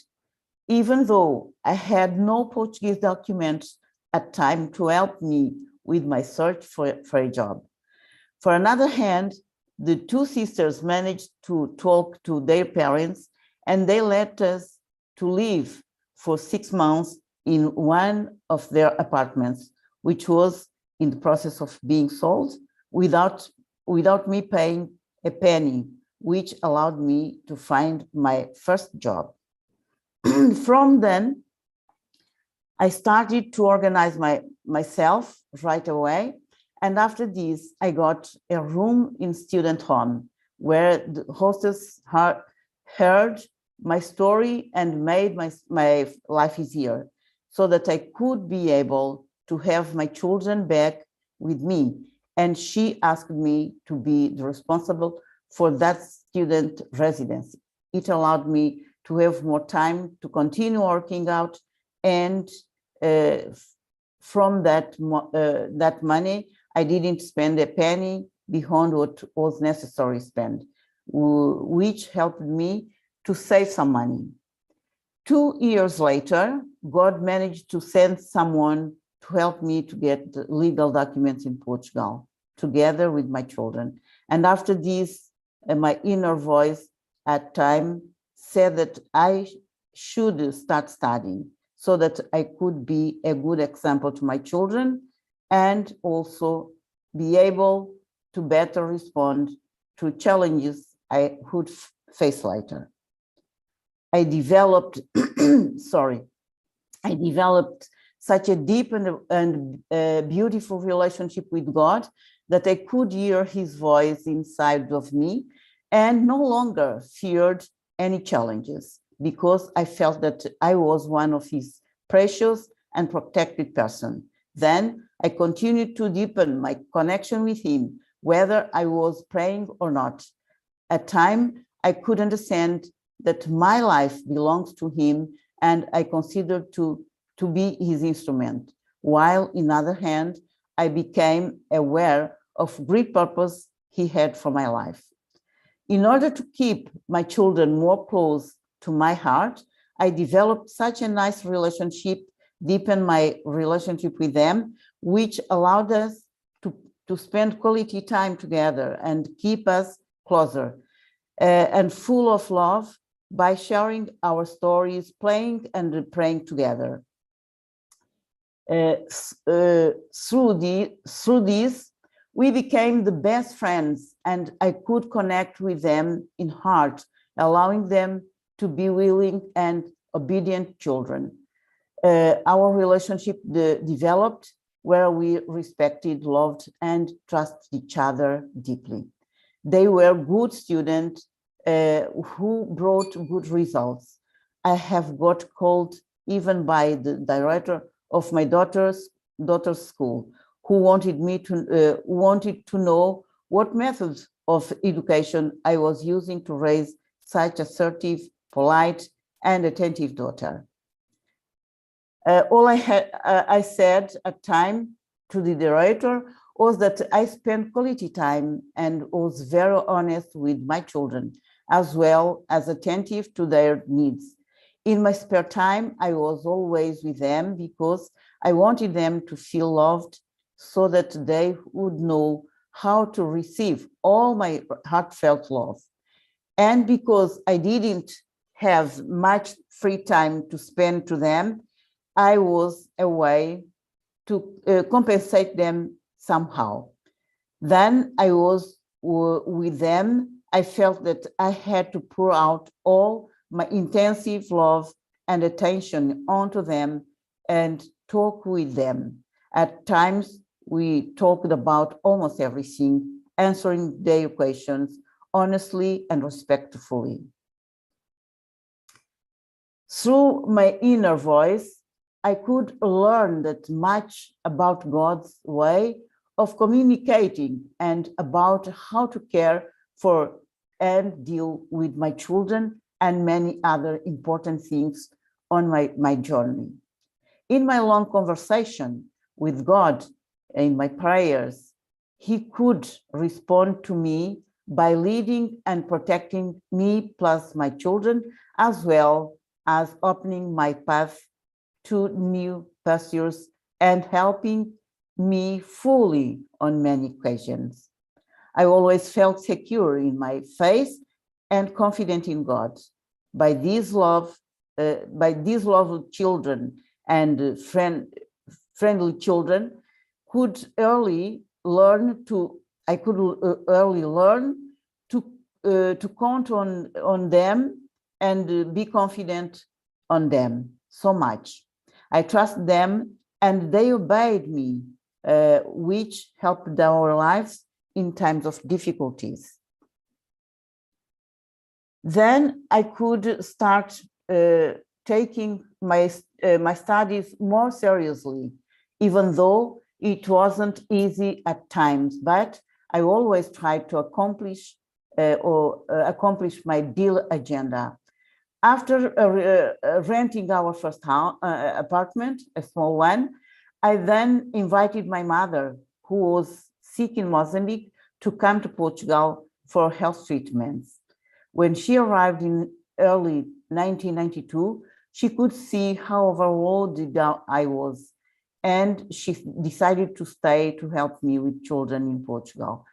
Even though I had no Portuguese documents at time to help me with my search for a job. For another hand, the two sisters managed to talk to their parents, and they let us to live for 6 months in one of their apartments, which was in the process of being sold without me paying a penny, which allowed me to find my first job. From then, I started to organize myself right away. And after this, I got a room in student home where the hostess heard my story and made my life easier so that I could be able to have my children back with me. And she asked me to be the responsible for that student residency. It allowed me to have more time to continue working out, and from that money, I didn't spend a penny beyond what was necessary spend, which helped me to save some money. 2 years later, God managed to send someone to help me to get the legal documents in Portugal, together with my children. And after this, my inner voice at time said that I should start studying so that I could be a good example to my children and also be able to better respond to challenges I would face later. I developed, I developed such a deep and beautiful relationship with God that I could hear his voice inside of me and no longer feared any challenges, because I felt that I was one of his precious and protected person. Then I continued to deepen my connection with him, whether I was praying or not. At times, I could understand that my life belongs to him, and I considered to be his instrument, while in other hand, I became aware of great purpose he had for my life. In order to keep my children more close to my heart, I developed such a nice relationship, deepened my relationship with them, which allowed us to spend quality time together and keep us closer and full of love by sharing our stories, playing and praying together. Through this, we became the best friends, and I could connect with them in heart, allowing them to be willing and obedient children. Our relationship developed where we respected, loved, and trusted each other deeply. They were good students who brought good results. I have got called even by the director of my daughter's school, who wanted to know what methods of education I was using to raise such assertive, polite, and attentive daughter. All I said at time to the director was that I spent quality time and was very honest with my children, as well as attentive to their needs. In my spare time, I was always with them because I wanted them to feel loved so that they would know how to receive all my heartfelt love. And because I didn't have much free time to spend to them, I was a way to compensate them somehow. Then I was with them, I felt that I had to pour out all my intensive love and attention onto them and talk with them. At times, we talked about almost everything, answering their questions honestly and respectfully. Through my inner voice, I could learn that much about God's way of communicating and about how to care for and deal with my children and many other important things on my journey. In my long conversation with God, in my prayers, he could respond to me by leading and protecting me plus my children, as well as opening my path to new pastures and helping me fully on many occasions. I always felt secure in my faith and confident in God. By this love of children and friendly children could early learn to count on them and be confident on them so much. I trust them and they obeyed me, which helped our lives in times of difficulties. Then I could start taking my studies more seriously, even though it wasn't easy at times, but I always tried to accomplish my deal agenda. After renting our first apartment, a small one, I then invited my mother, who was sick in Mozambique, to come to Portugal for health treatments. When she arrived in early 1992, she could see how overloaded I was, and she decided to stay to help me with children in Portugal,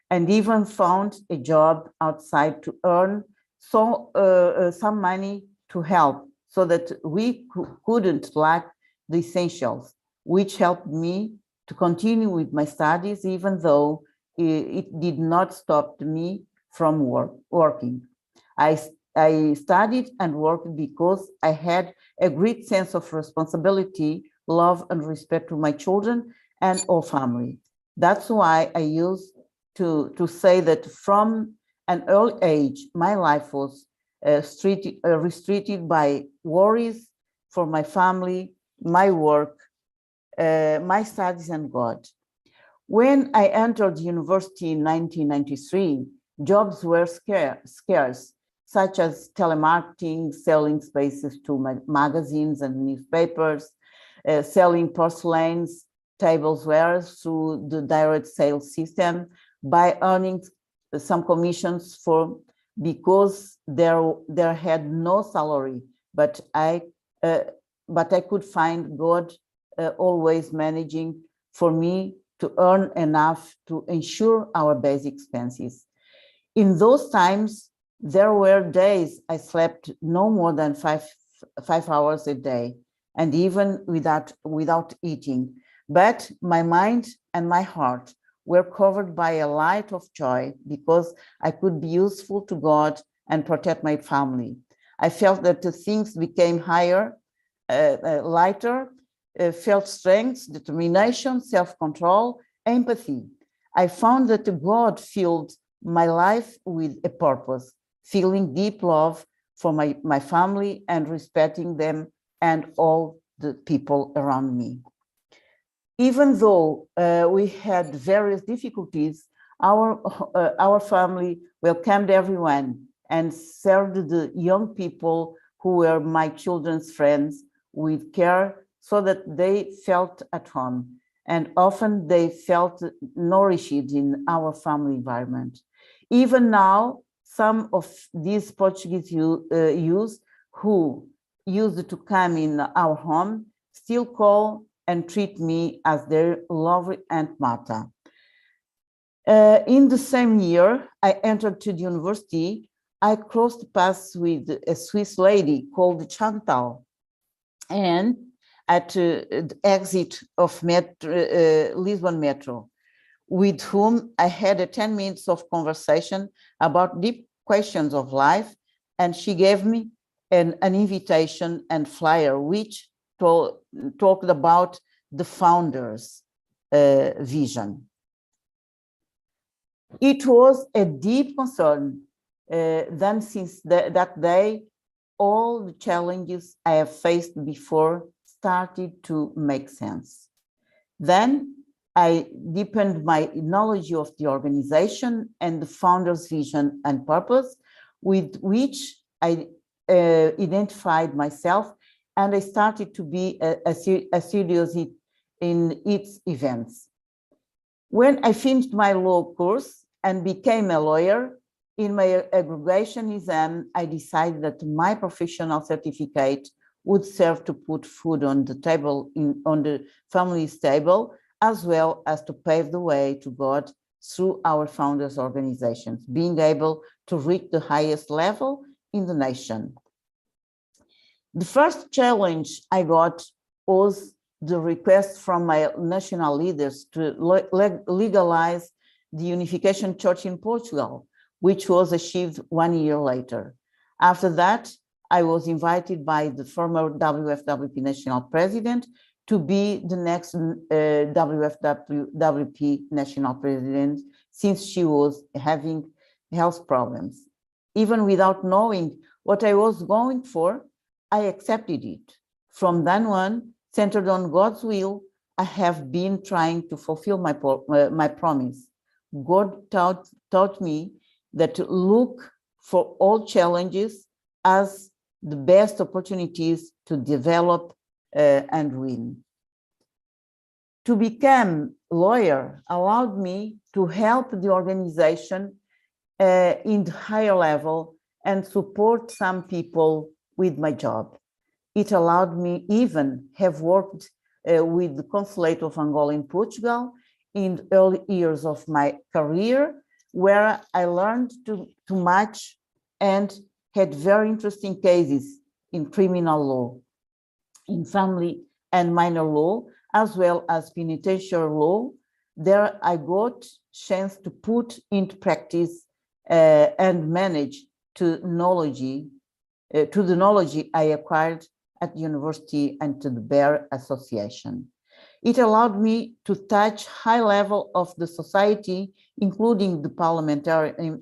and even found a job outside to earn some money to help so that we couldn't lack the essentials, which helped me to continue with my studies, even though it did not stop me from working. I studied and worked because I had a great sense of responsibility, love, and respect to my children and all family. That's why I used to say that from an early age, my life was restricted by worries for my family, my work, my studies, and God. When I entered university in 1993, jobs were scarce, such as telemarketing, selling spaces to magazines and newspapers, selling porcelains, tableware through the direct sales system, by earning some commissions because there had no salary, but I could find God always managing for me to earn enough to ensure our basic expenses. In those times, there were days I slept no more than five hours a day, and even without eating. But my mind and my heart were covered by a light of joy because I could be useful to God and protect my family. I felt that the things became lighter, felt strength, determination, self-control, empathy. I found that God filled my life with a purpose, feeling deep love for my family and respecting them and all the people around me. Even though we had various difficulties, our family welcomed everyone and served the young people who were my children's friends with care so that they felt at home. And often they felt nourished in our family environment. Even now, some of these Portuguese youth who used to come in our home still call and treat me as their lovely Aunt Marta. In the same year, I entered to the university. I crossed paths with a Swiss lady called Chantal, and at the exit of Lisbon Metro, with whom I had 10 minutes of conversation about deep questions of life, and she gave me an invitation and flyer which talked about the founder's vision. It was a deep concern. Then since that day, all the challenges I have faced before started to make sense. Then I deepened my knowledge of the organization and the founder's vision and purpose, with which I identified myself, and I started to be a serious in its events. When I finished my law course and became a lawyer, in my aggregation exam, I decided that my professional certificate would serve to put food on the table, on the family's table, as well as to pave the way to God through our founders' organizations, being able to reach the highest level in the nation. The first challenge I got was the request from my national leaders to legalize the Unification Church in Portugal, which was achieved 1 year later. After that, I was invited by the former WFWP national president to be the next WFWP national president, since she was having health problems. Even without knowing what I was going for, I accepted it. From then on, centered on God's will, I have been trying to fulfill my promise. God taught me that to look for all challenges as the best opportunities to develop and win. To become a lawyer allowed me to help the organization in the higher level and support some people with my job. It allowed me even have worked with the Consulate of Angola in Portugal in the early years of my career, where I learned to match and had very interesting cases in criminal law, in family and minor law, as well as penitentiary law. There I got chance to put into practice and manage to the knowledge I acquired at the university and to the Bar Association. It allowed me to touch high level of the society, including the parliament and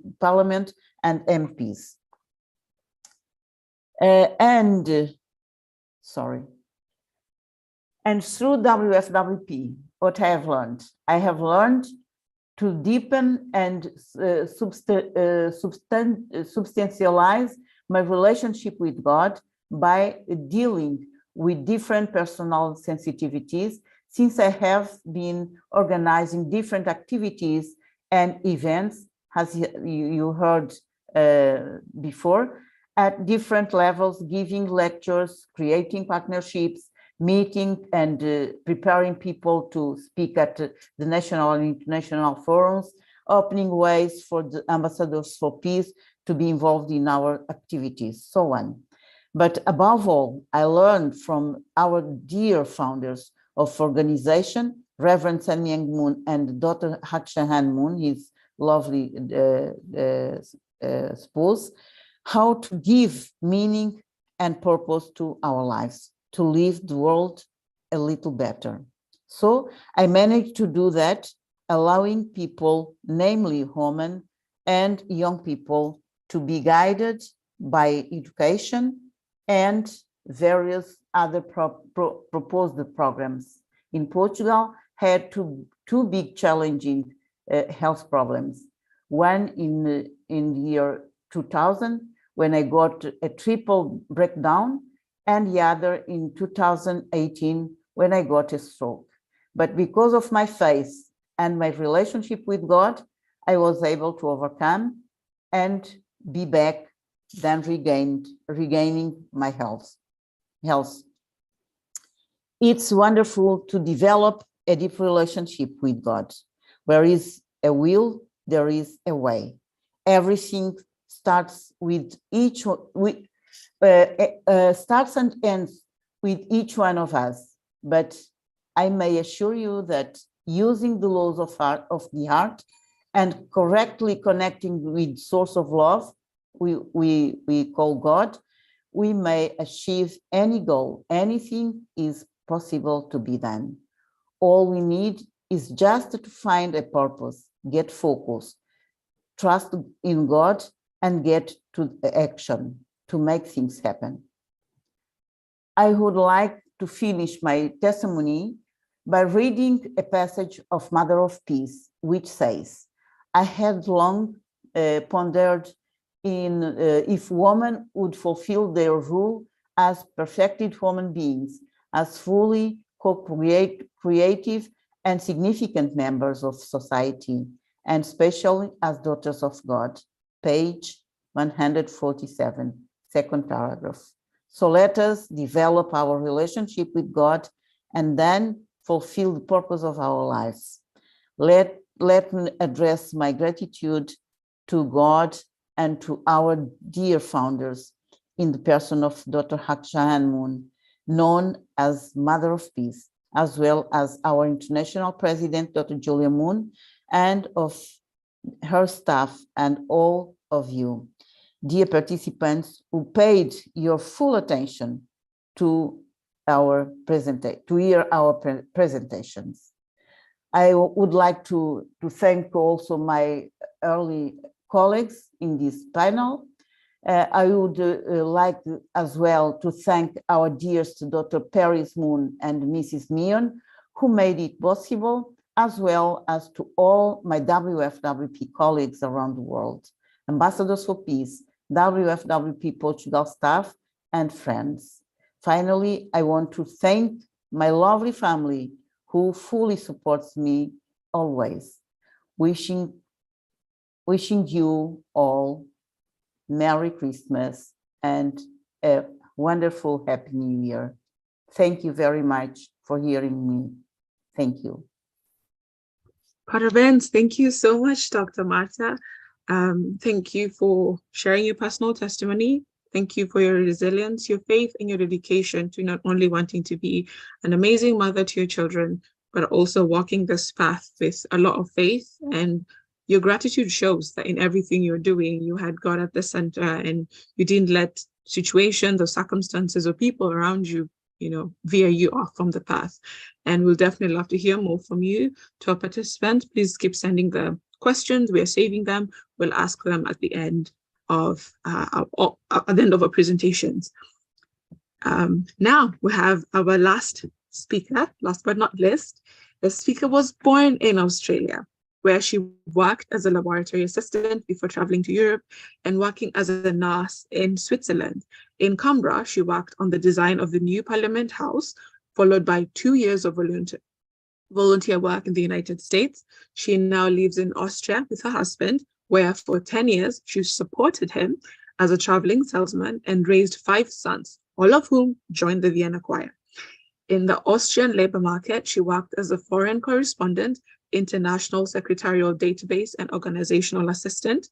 MPs. And through WFWP, what I have learned to deepen and substantialize my relationship with God by dealing with different personal sensitivities, since I have been organizing different activities and events, as you heard before, at different levels, giving lectures, creating partnerships, meeting and preparing people to speak at the national and international forums, opening ways for the ambassadors for peace to be involved in our activities, so on. But above all, I learned from our dear founders of organization, Reverend Sun Myung Moon and Dr. Hak Shahan Moon, his lovely spouse, how to give meaning and purpose to our lives, to leave the world a little better. So I managed to do that, allowing people, namely women and young people, to be guided by education and various other proposed programs. In Portugal, had two big challenging health problems. One in the year 2000, when I got a triple breakdown, and the other in 2018, when I got a stroke. But because of my faith and my relationship with God, I was able to overcome and be back, then regaining my health. It's wonderful to develop a deep relationship with God. Where is a will, there is a way. Everything starts starts and ends with each one of us. But I may assure you that using the laws of the heart and correctly connecting with source of love, we call God, we may achieve any goal. Anything is possible to be done. All we need is just to find a purpose, get focused, trust in God, and get to action to make things happen. I would like to finish my testimony by reading a passage of Mother of Peace, which says, I had long pondered in if women would fulfill their role as perfected human beings, as fully co-creative and significant members of society, and especially as daughters of God. Page 147, second paragraph. So let us develop our relationship with God and then fulfill the purpose of our lives. Let me address my gratitude to God and to our dear founders in the person of Dr. Hak Jahan Moon, known as Mother of Peace, as well as our international president, Dr. Julia Moon, and of her staff and all of you, dear participants who paid your full attention to hear our presentations. I would like to thank also my early colleagues in this panel. I would like as well to thank our dearest Dr. Paris Moon and Mrs. Mion, who made it possible, as well as to all my WFWP colleagues around the world, Ambassadors for Peace, WFWP Portugal staff, and friends. Finally, I want to thank my lovely family who fully supports me always. Wishing you all Merry Christmas and a wonderful Happy New Year. Thank you very much for hearing me. Thank you. Parabéns. Thank you so much, Dr. Marta. Thank you for sharing your personal testimony. Thank you for your resilience, your faith, and your dedication to not only wanting to be an amazing mother to your children, but also walking this path with a lot of faith. And your gratitude shows that in everything you're doing, you had God at the center and you didn't let situations or circumstances or people around you, veer you off from the path. And we'll definitely love to hear more from you. To our participants, please keep sending the questions. We are saving them. We'll ask them at the end of our presentations. Now we have our last speaker, last but not least. The speaker was born in Australia, where she worked as a laboratory assistant before traveling to Europe and working as a nurse in Switzerland. In Canberra, she worked on the design of the new Parliament House, followed by 2 years of volunteer work in the United States. She now lives in Austria with her husband, where for 10 years she supported him as a traveling salesman and raised 5 sons, all of whom joined the Vienna Choir. In the Austrian labor market, she worked as a foreign correspondent, international secretarial database, and organizational assistant.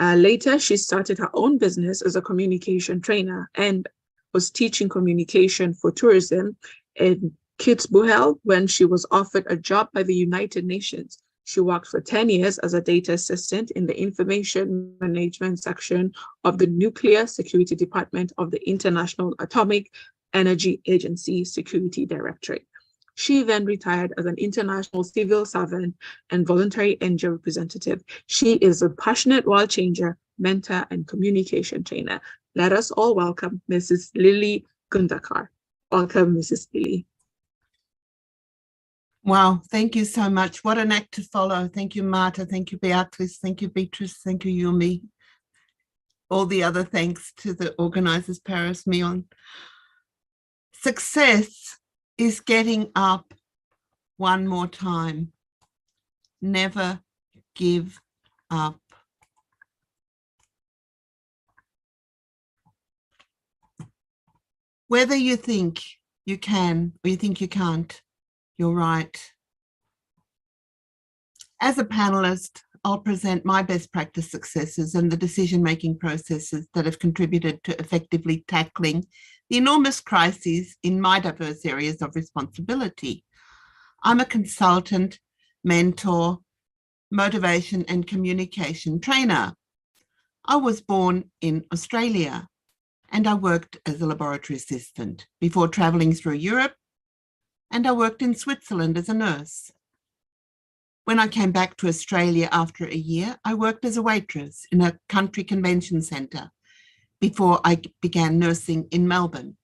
Later, she started her own business as a communication trainer and was teaching communication for tourism in Kitzbühel when she was offered a job by the United Nations. She worked for 10 years as a data assistant in the information management section of the Nuclear Security Department of the International Atomic Energy Agency Security Directorate. She then retired as an international civil servant and voluntary NGO representative. She is a passionate world changer, mentor, and communication trainer. Let us all welcome Mrs. Lily Gundakar. Welcome, Mrs. Lily. Wow, thank you so much. What an act to follow. Thank you, Marta. Thank you, Beatrice. Thank you, Beatrice. Thank you, Yumi. All the other thanks to the organizers, Paris, Mion. Success is getting up one more time. Never give up. Whether you think you can or you think you can't, you're right. As a panelist, I'll present my best practice successes and the decision-making processes that have contributed to effectively tackling the enormous crises in my diverse areas of responsibility. I'm a consultant, mentor, motivation and communication trainer. I was born in Australia and I worked as a laboratory assistant before traveling through Europe, and I worked in Switzerland as a nurse. When I came back to Australia after a year, I worked as a waitress in a country convention centre before I began nursing in Melbourne.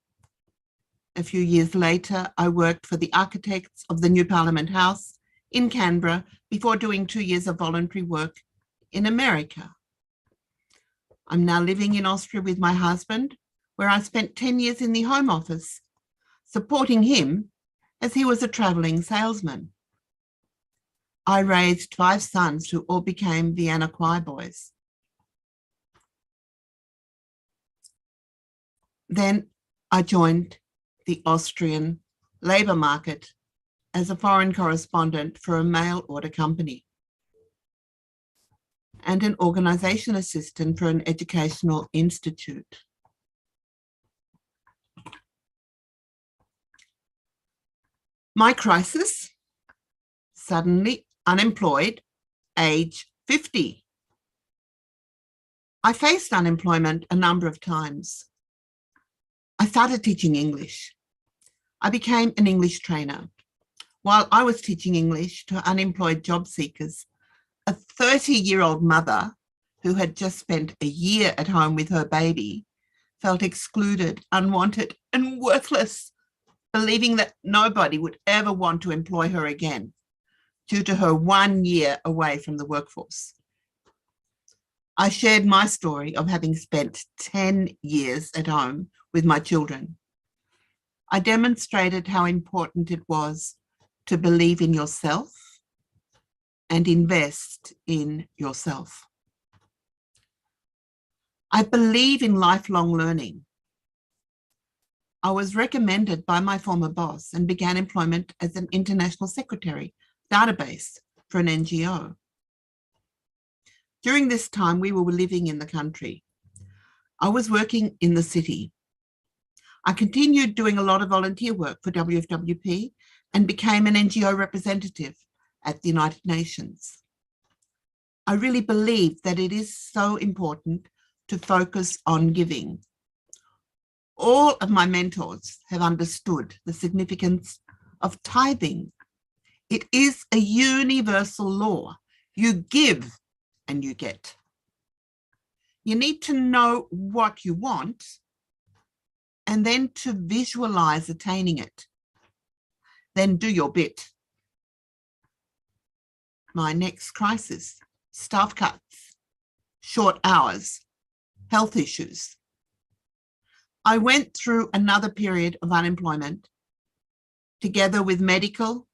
A few years later, I worked for the architects of the new Parliament House in Canberra before doing 2 years of voluntary work in America. I'm now living in Austria with my husband, where I spent 10 years in the Home Office, supporting him as he was a travelling salesman. I raised 5 sons who all became Vienna choir boys. Then I joined the Austrian labour market as a foreign correspondent for a mail order company and an organisation assistant for an educational institute. My crisis, suddenly unemployed, age 50. I faced unemployment a number of times. I started teaching English. I became an English trainer. While I was teaching English to unemployed job seekers, a 30-year-old mother who had just spent a year at home with her baby felt excluded, unwanted, and worthless, believing that nobody would ever want to employ her again due to her 1 year away from the workforce. I shared my story of having spent 10 years at home with my children. I demonstrated how important it was to believe in yourself and invest in yourself. I believe in lifelong learning. I was recommended by my former boss and began employment as an international secretary database for an NGO. During this time, we were living in the country. I was working in the city. I continued doing a lot of volunteer work for WFWP and became an NGO representative at the United Nations. I really believe that it is so important to focus on giving. All of my mentors have understood the significance of tithing. It is a universal law. You give and you get. You need to know what you want and then to visualize attaining it. Then do your bit. My next crisis, staff cuts, short hours, health issues. I went through another period of unemployment together with medical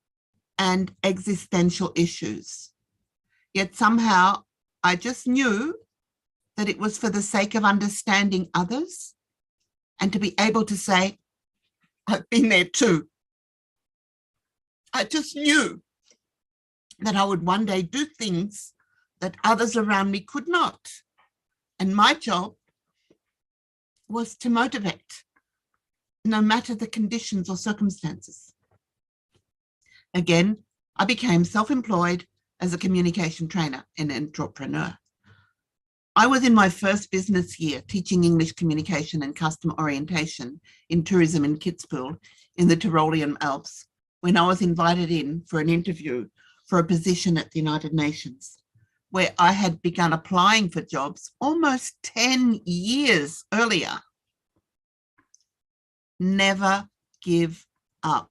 and existential issues. Yet somehow I just knew that it was for the sake of understanding others and to be able to say, I've been there too. I just knew that I would one day do things that others around me could not. And my job was to motivate, no matter the conditions or circumstances. Again, I became self-employed as a communication trainer and entrepreneur. I was in my first business year teaching English communication and customer orientation in tourism in Kitzbühel in the Tyrolean Alps when I was invited in for an interview for a position at the United Nations, where I had begun applying for jobs almost 10 years earlier. Never give up.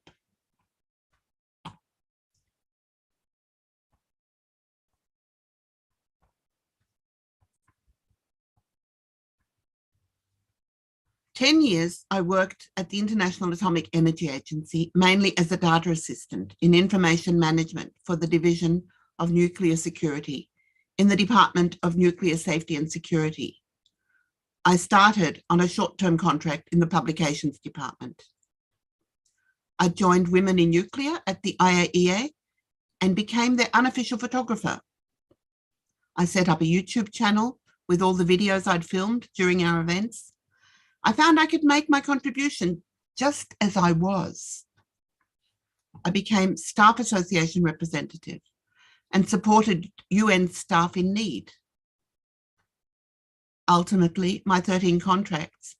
For 10 years, I worked at the International Atomic Energy Agency, mainly as a data assistant in information management for the Division of Nuclear Security in the Department of Nuclear Safety and Security. I started on a short-term contract in the publications department. I joined Women in Nuclear at the IAEA and became their unofficial photographer. I set up a YouTube channel with all the videos I'd filmed during our events. I found I could make my contribution just as I was. I became Staff Association representative and supported UN staff in need. Ultimately, my 13 contracts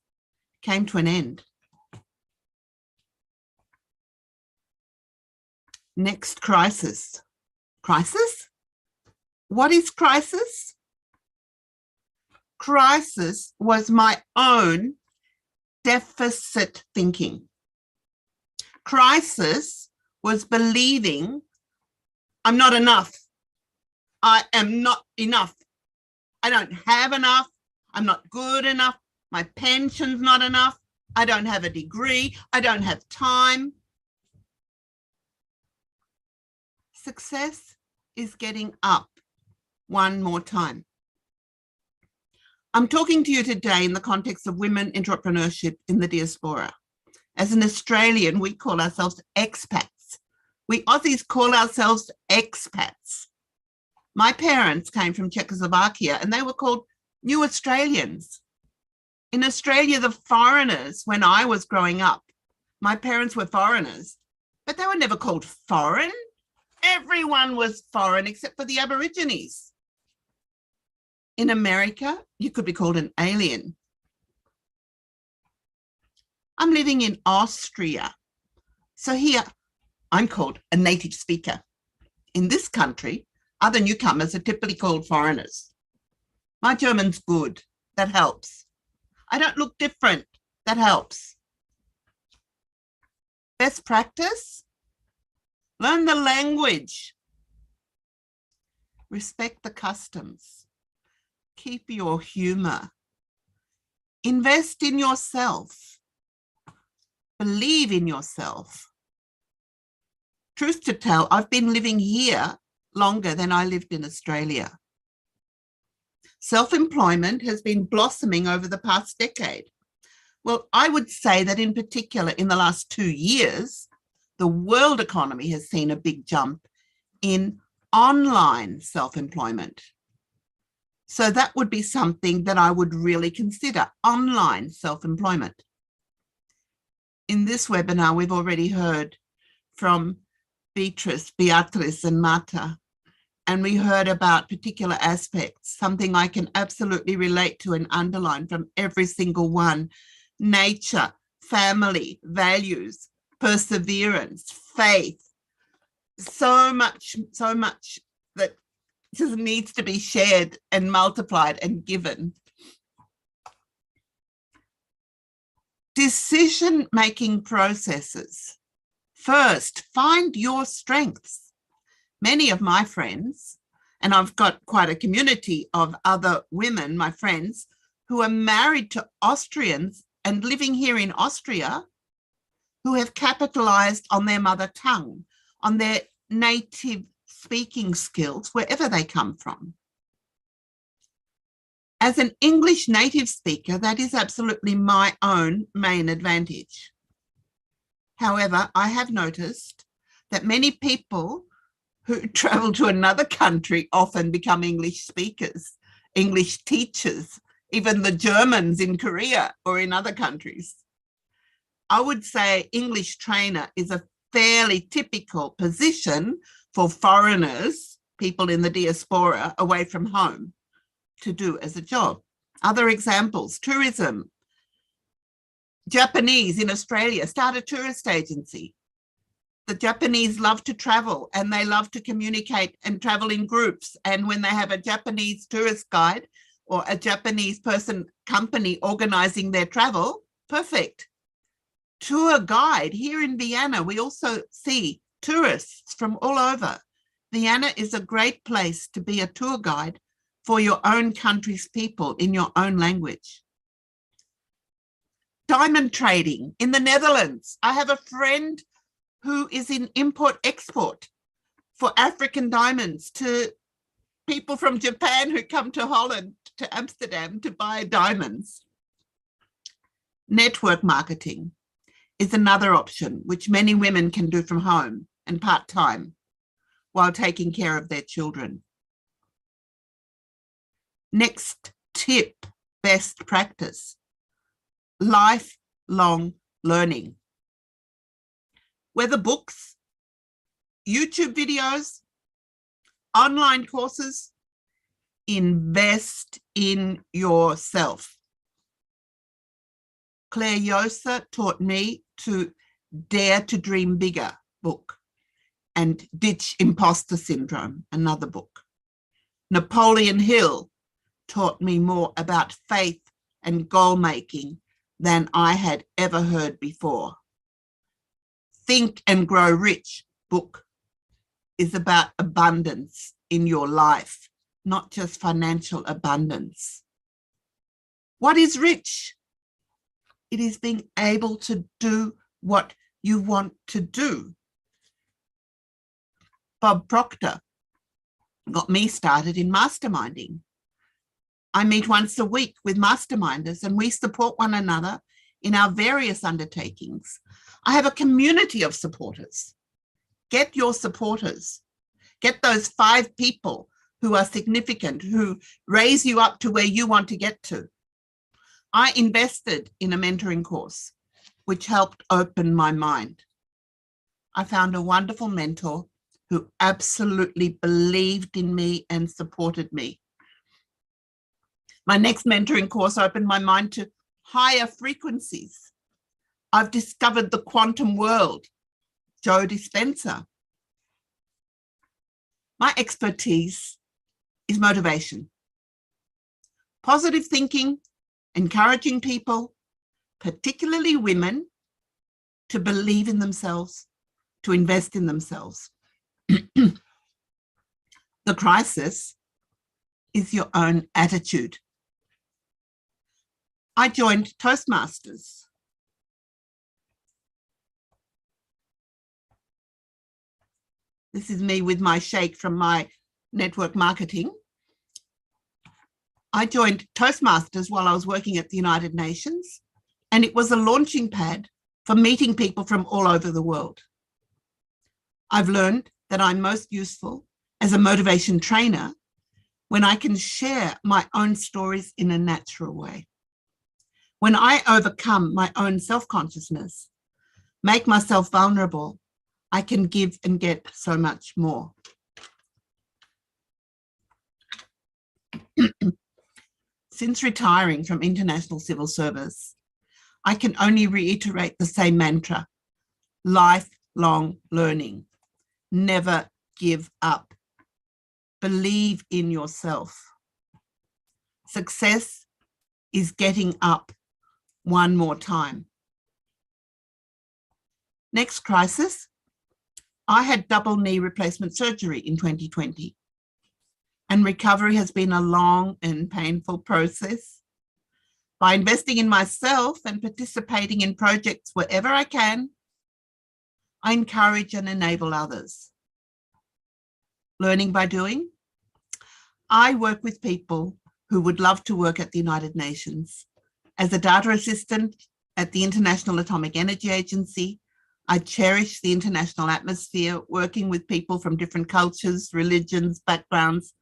came to an end. Next crisis. Crisis? What is crisis? Crisis was my own deficit thinking. Crisis was believing I'm not enough. I am not enough. I don't have enough. I'm not good enough. My pension's not enough. I don't have a degree. I don't have time. Success is getting up one more time. I'm talking to you today in the context of women entrepreneurship in the diaspora. As an Australian, we call ourselves expats. We Aussies call ourselves expats. My parents came from Czechoslovakia and they were called New Australians. In Australia, the foreigners, when I was growing up, my parents were foreigners, but they were never called foreign. Everyone was foreign except for the Aborigines. In America, you could be called an alien. I'm living in Austria. So here, I'm called a native speaker. In this country, other newcomers are typically called foreigners. My German's good. That helps. I don't look different. That helps. Best practice? Learn the language. Respect the customs. Keep your humor. Invest in yourself. Believe in yourself. Truth to tell, I've been living here longer than I lived in Australia. Self-employment has been blossoming over the past decade. Well, I would say that in particular in the last 2 years, the world economy has seen a big jump in online self-employment. So that would be something that I would really consider, online self-employment. In this webinar, we've already heard from Beatrice and Marta, and we heard about particular aspects, something I can absolutely relate to and underline from every single one: nature, family, values, perseverance, faith. So much that just needs to be shared and multiplied and given. Decision-making processes. First, find your strengths. Many of my friends, and I've got quite a community of other women, my friends, who are married to Austrians and living here in Austria, who have capitalized on their mother tongue, on their native speaking skills, wherever they come from. As an English native speaker, that is absolutely my own main advantage. However, I have noticed that many people who travel to another country often become English speakers, English teachers, even the Germans in Korea or in other countries. I would say English trainer is a fairly typical position for foreigners, people in the diaspora away from home, to do as a job. Other examples: tourism. Japanese in Australia start a tourist agency. The Japanese love to travel and they love to communicate and travel in groups. And when they have a Japanese tourist guide or a Japanese company organizing their travel, perfect. Tour guide. Here in Vienna, we also see tourists from all over. Vienna is a great place to be a tour guide for your own country's people in your own language. Diamond trading in the Netherlands. I have a friend who is in import-export for African diamonds to people from Japan who come to Holland, to Amsterdam to buy diamonds. Network marketing is another option, which many women can do from home and part-time while taking care of their children. Next tip, best practice: lifelong learning. Whether books, YouTube videos, online courses, invest in yourself. Claire Yosa taught me to Dare to Dream Bigger book, and Ditch Imposter Syndrome, another book. Napoleon Hill taught me more about faith and goal making than I had ever heard before. Think and Grow Rich book is about abundance in your life, not just financial abundance. What is rich? It is being able to do what you want to do. Bob Proctor got me started in masterminding. I meet once a week with masterminders and we support one another in our various undertakings. I have a community of supporters. Get your supporters. Get those 5 people who are significant, who raise you up to where you want to get to. I invested in a mentoring course, which helped open my mind. I found a wonderful mentor who absolutely believed in me and supported me. My next mentoring course opened my mind to higher frequencies. I've discovered the quantum world. Joe Dispenza. My expertise is motivation. Positive thinking, encouraging people, particularly women, to believe in themselves, to invest in themselves. The crisis is your own attitude. I joined Toastmasters. This is me with my shake from my network marketing. I joined Toastmasters while I was working at the United Nations, and it was a launching pad for meeting people from all over the world. I've learned that I'm most useful as a motivation trainer when I can share my own stories in a natural way. When I overcome my own self-consciousness, make myself vulnerable, I can give and get so much more. Since retiring from international civil service, I can only reiterate the same mantra: lifelong learning. Never give up. Believe in yourself. Success is getting up one more time. Next crisis, I had double knee replacement surgery in 2020, and recovery has been a long and painful process. By investing in myself and participating in projects wherever I can, I encourage and enable others. Learning by doing. I work with people who would love to work at the United Nations. As a data assistant at the International Atomic Energy Agency, I cherish the international atmosphere, working with people from different cultures, religions, backgrounds,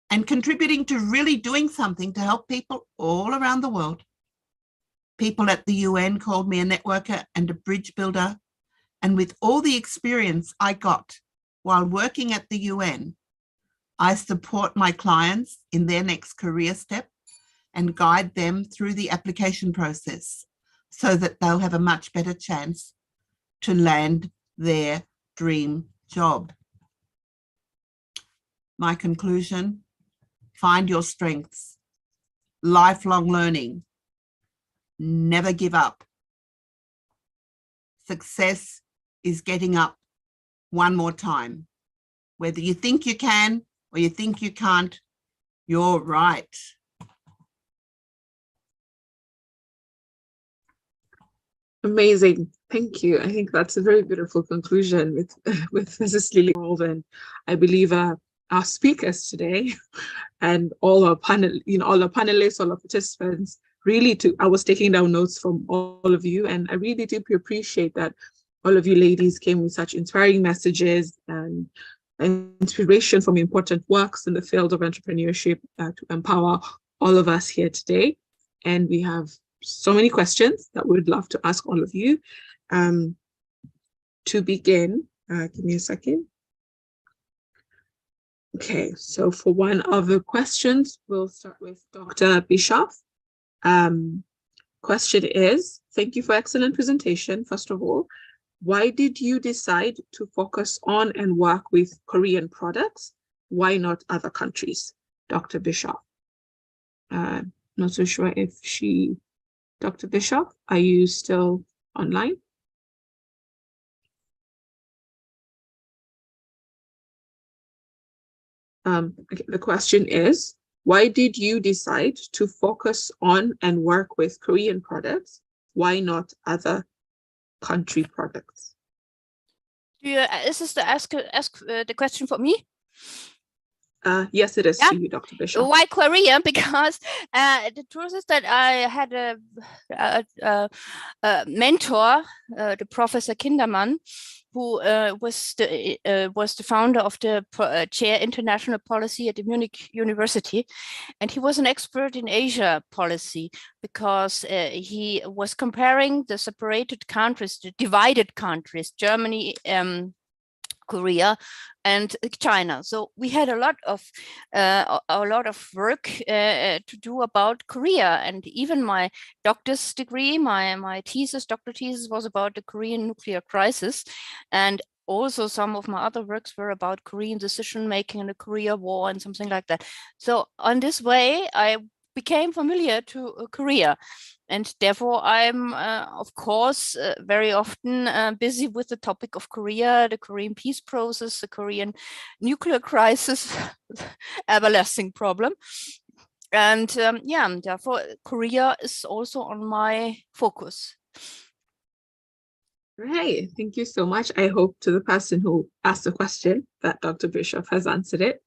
and contributing to really doing something to help people all around the world. People at the UN called me a networker and a bridge builder. And with all the experience I got while working at the UN, I support my clients in their next career step and guide them through the application process so that they'll have a much better chance to land their dream job. My conclusion: find your strengths, lifelong learning, never give up. Success is getting up one more time. Whether you think you can or you think you can't, you're right. Amazing. Thank you. I think that's a very beautiful conclusion with Mrs. Lily World, and I believe our speakers today and all our all our panelists, all our participants, really I was taking down notes from all of you, and I really deeply appreciate that all of you ladies came with such inspiring messages and inspiration from important works in the field of entrepreneurship to empower all of us here today. And we have so many questions that we would love to ask all of you. To begin, give me a second. Okay, so for one of the questions, we'll start with Dr. Bischoff. Question is, thank you for excellent presentation, first of all. Why did you decide to focus on and work with Korean products? Why not other countries? Dr. Bischoff. Not so sure if Dr. Bischoff, are you still online? Okay, the question is, why did you decide to focus on and work with Korean products? Why not other country products? Is this the question for me? Yes, it is Yeah. to you, Dr. Bishop. Why Korea? Because the truth is that I had a mentor, the Professor Kinderman, who was the founder of the chair International Policy at the Munich University, and he was an expert in Asia policy because he was comparing the separated countries, the divided countries, Germany, Korea, and China. So we had a lot of work to do about Korea, and even my doctor's degree, my doctor thesis was about the Korean nuclear crisis, and also some of my other works were about Korean decision making in the Korea War and something like that. So on this way, I became familiar to Korea. And therefore, I'm, of course, very often busy with the topic of Korea, the Korean peace process, the Korean nuclear crisis, everlasting problem. And therefore, Korea is also on my focus. Right. Thank you so much. I hope to the person who asked the question that Dr. Bishop has answered it.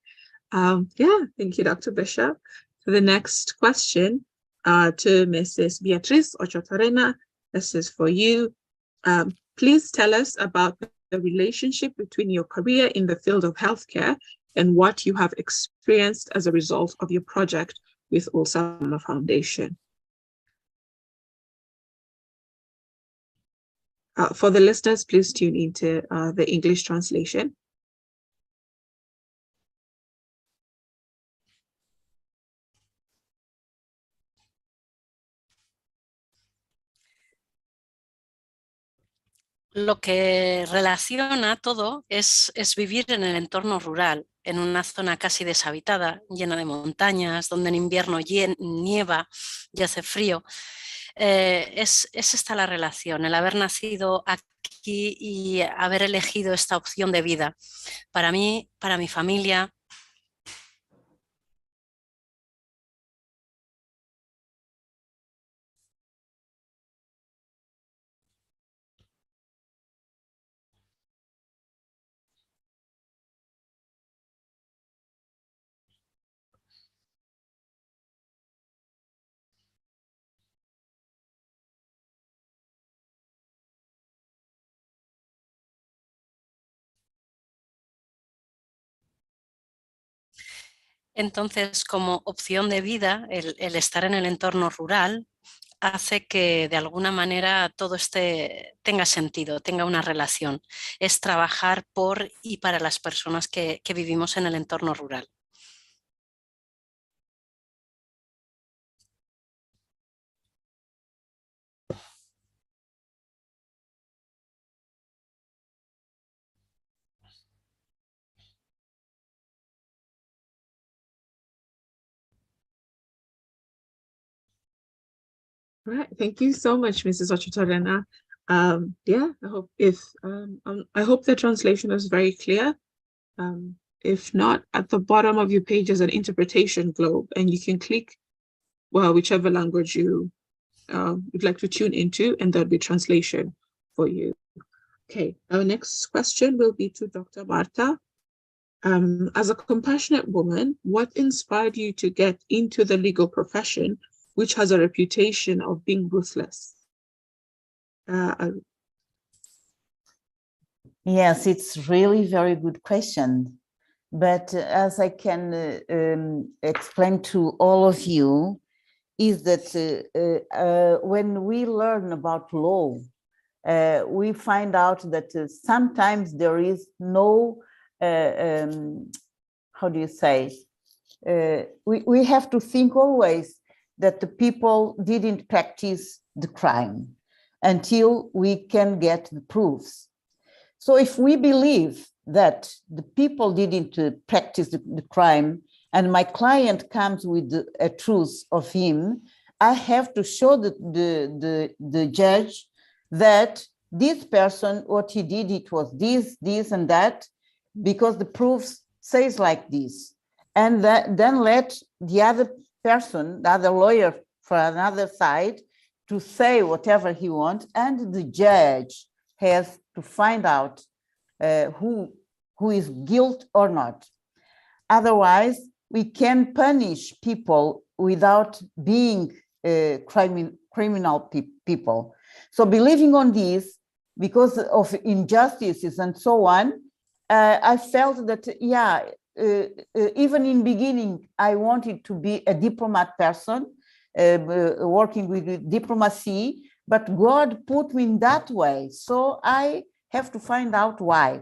Thank you, Dr. Bishop. For the next question, to Mrs. Beatriz Ochotorena, this is for you. Please tell us about the relationship between your career in the field of healthcare and what you have experienced as a result of your project with Ulsama Foundation. For the listeners, please tune into the English translation. Lo que relaciona todo es vivir en el entorno rural, en una zona casi deshabitada, llena de montañas, donde en invierno nieva y hace frío. Es esta la relación, el haber nacido aquí y haber elegido esta opción de vida. Para mí, para mi familia. Entonces, como opción de vida, el estar en el entorno rural hace que de alguna manera todo tenga sentido, tenga una relación. Es trabajar por y para las personas que vivimos en el entorno rural. Right. Thank you so much, Mrs. Ochotorena. I hope the translation is very clear. If not, at the bottom of your page is an interpretation globe, and you can click whichever language you'd like to tune into, and there'll be translation for you. Okay, our next question will be to Dr. Marta. As a compassionate woman, what inspired you to get into the legal profession, which has a reputation of being ruthless? Yes, it's really very good question. But as I can explain to all of you, is that when we learn about law, we find out that sometimes there is no, how do you say, we have to think always that the people didn't practice the crime until we can get the proofs. So if we believe that the people didn't practice the crime and my client comes with a truth of him, I have to show the judge that this person, what he did, it was this and that, because the proofs says like this. And then let the other person, the other lawyer for another side, to say whatever he wants, and the judge has to find out who is guilty or not. Otherwise, we can punish people without being criminal people. So believing on this, because of injustices and so on, I felt that, yeah, even in beginning, I wanted to be a diplomat person, working with diplomacy, but God put me in that way. So I have to find out why.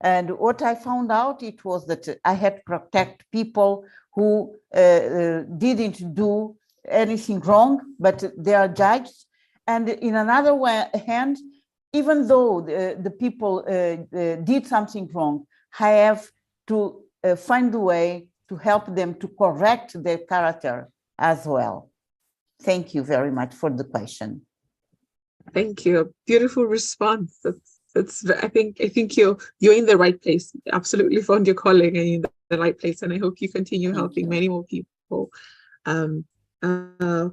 And what I found out, it was that I had to protect people who didn't do anything wrong, but they are judged. And in another hand, even though the people did something wrong, I have to find a way to help them to correct their character as well. Thank you very much for the question. Thank you. Beautiful response. I think you're in the right place. You absolutely found your calling and in the right place. And I hope you continue helping many more people.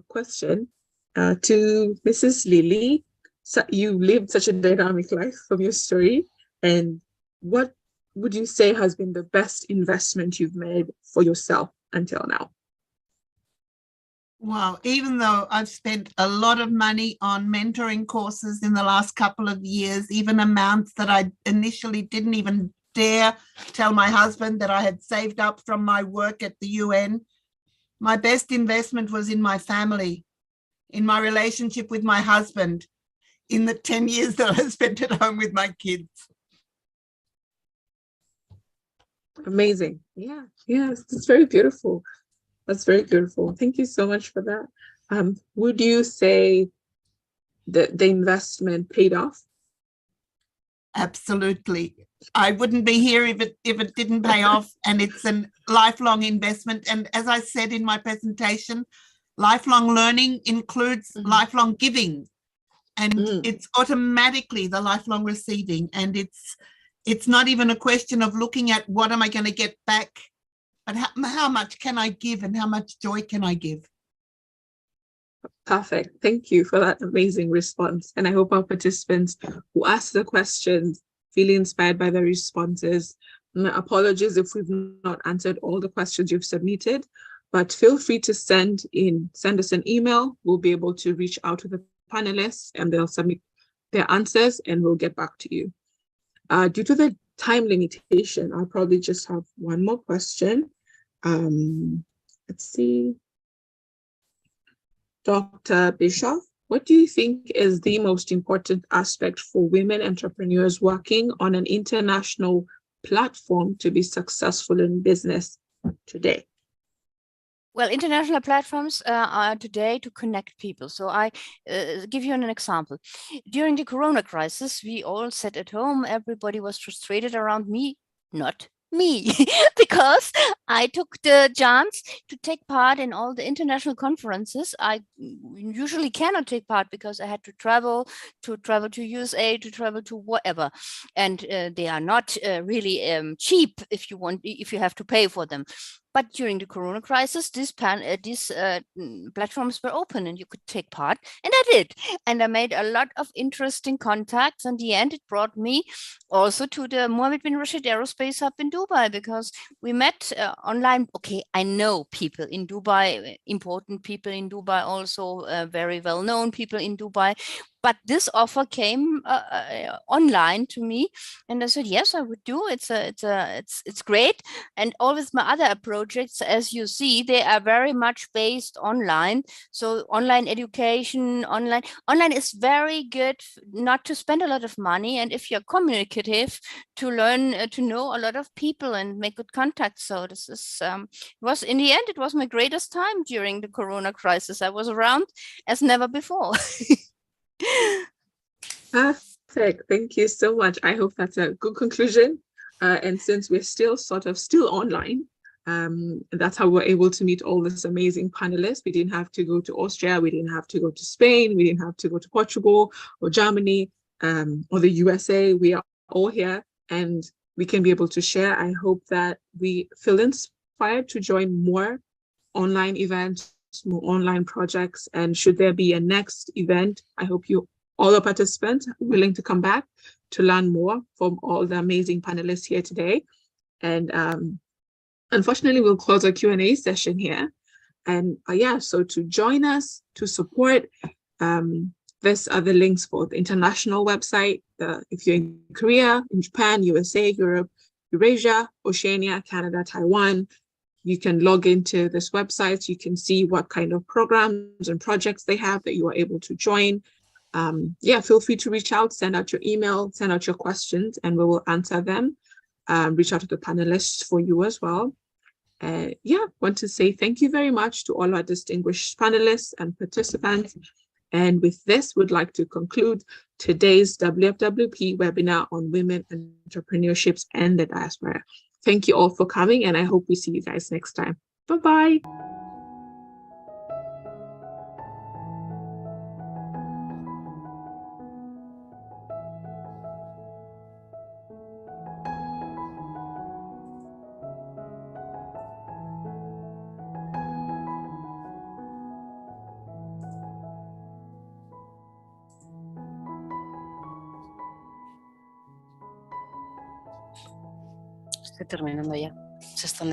Question to Mrs. Lily. So you lived such a dynamic life from your story. And what would you say has been the best investment you've made for yourself until now? Wow, even though I've spent a lot of money on mentoring courses in the last couple of years, even amounts that I initially didn't even dare tell my husband that I had saved up from my work at the UN, my best investment was in my family, in my relationship with my husband, in the 10 years that I spent at home with my kids. Amazing. Yeah, yes, it's very beautiful. That's very beautiful. Thank you so much for that. Would you say that the investment paid off? Absolutely. I wouldn't be here if it didn't pay off, and it's a lifelong investment. And as I said in my presentation, lifelong learning includes lifelong giving, and it's automatically the lifelong receiving. And it's not even a question of looking at what am I going to get back, but how much can I give and how much joy can I give? Perfect. Thank you for that amazing response. And I hope our participants who asked the questions feel inspired by the responses. Apologies if we've not answered all the questions you've submitted, but feel free to send us an email. We'll be able to reach out to the panelists and they'll submit their answers and we'll get back to you. Due to the time limitation, I'll probably just have one more question. Let's see. Dr. Bischoff, what do you think is the most important aspect for women entrepreneurs working on an international platform to be successful in business today? Well, international platforms are today to connect people. So I give you an example. During the Corona crisis, we all sat at home. Everybody was frustrated around me, not me, because I took the chance to take part in all the international conferences. I usually cannot take part because I had to travel to USA, to travel to whatever, and they are not really cheap if you have to pay for them. But during the Corona crisis, these platforms were open and you could take part. And I did. And I made a lot of interesting contacts. In the end, it brought me also to the Mohammed bin Rashid Aerospace Hub in Dubai, because we met online. Okay, I know people in Dubai, important people in Dubai, also very well-known people in Dubai. But this offer came online to me, and I said, yes, I would do. It's great. And always my other projects, as you see, they are very much based online. So online education, online is very good not to spend a lot of money. And if you're communicative, to learn to know a lot of people and make good contacts. So this is was in the end, it was my greatest time during the Corona crisis. I was around as never before. Perfect. Thank you so much. I hope that's a good conclusion. And since we're still online, that's how we're able to meet all this amazing panelists. We didn't have to go to Austria. We didn't have to go to Spain. We didn't have to go to Portugal or Germany or the USA. We are all here and we can be able to share. I hope that we feel inspired to join more online events, more online projects. And should there be a next event, I hope all the participants are willing to come back to learn more from all the amazing panelists here today. And unfortunately, we'll close our Q&A session here. And yeah, so to join us, to support, these are the links for the international website. If you're in Korea, in Japan, USA, Europe, Eurasia, Oceania, Canada, Taiwan, you can log into this website. You can see what kind of programs and projects they have that you are able to join. Yeah, feel free to reach out, send out your email, send out your questions, and we will answer them. Reach out to the panelists for you as well. Yeah, want to say thank you very much to all our distinguished panelists and participants. And with this, would like to conclude today's WFWP webinar on women entrepreneurships and the diaspora. Thank you all for coming, and I hope we see you guys next time. Bye-bye. Estoy terminando ya. Se están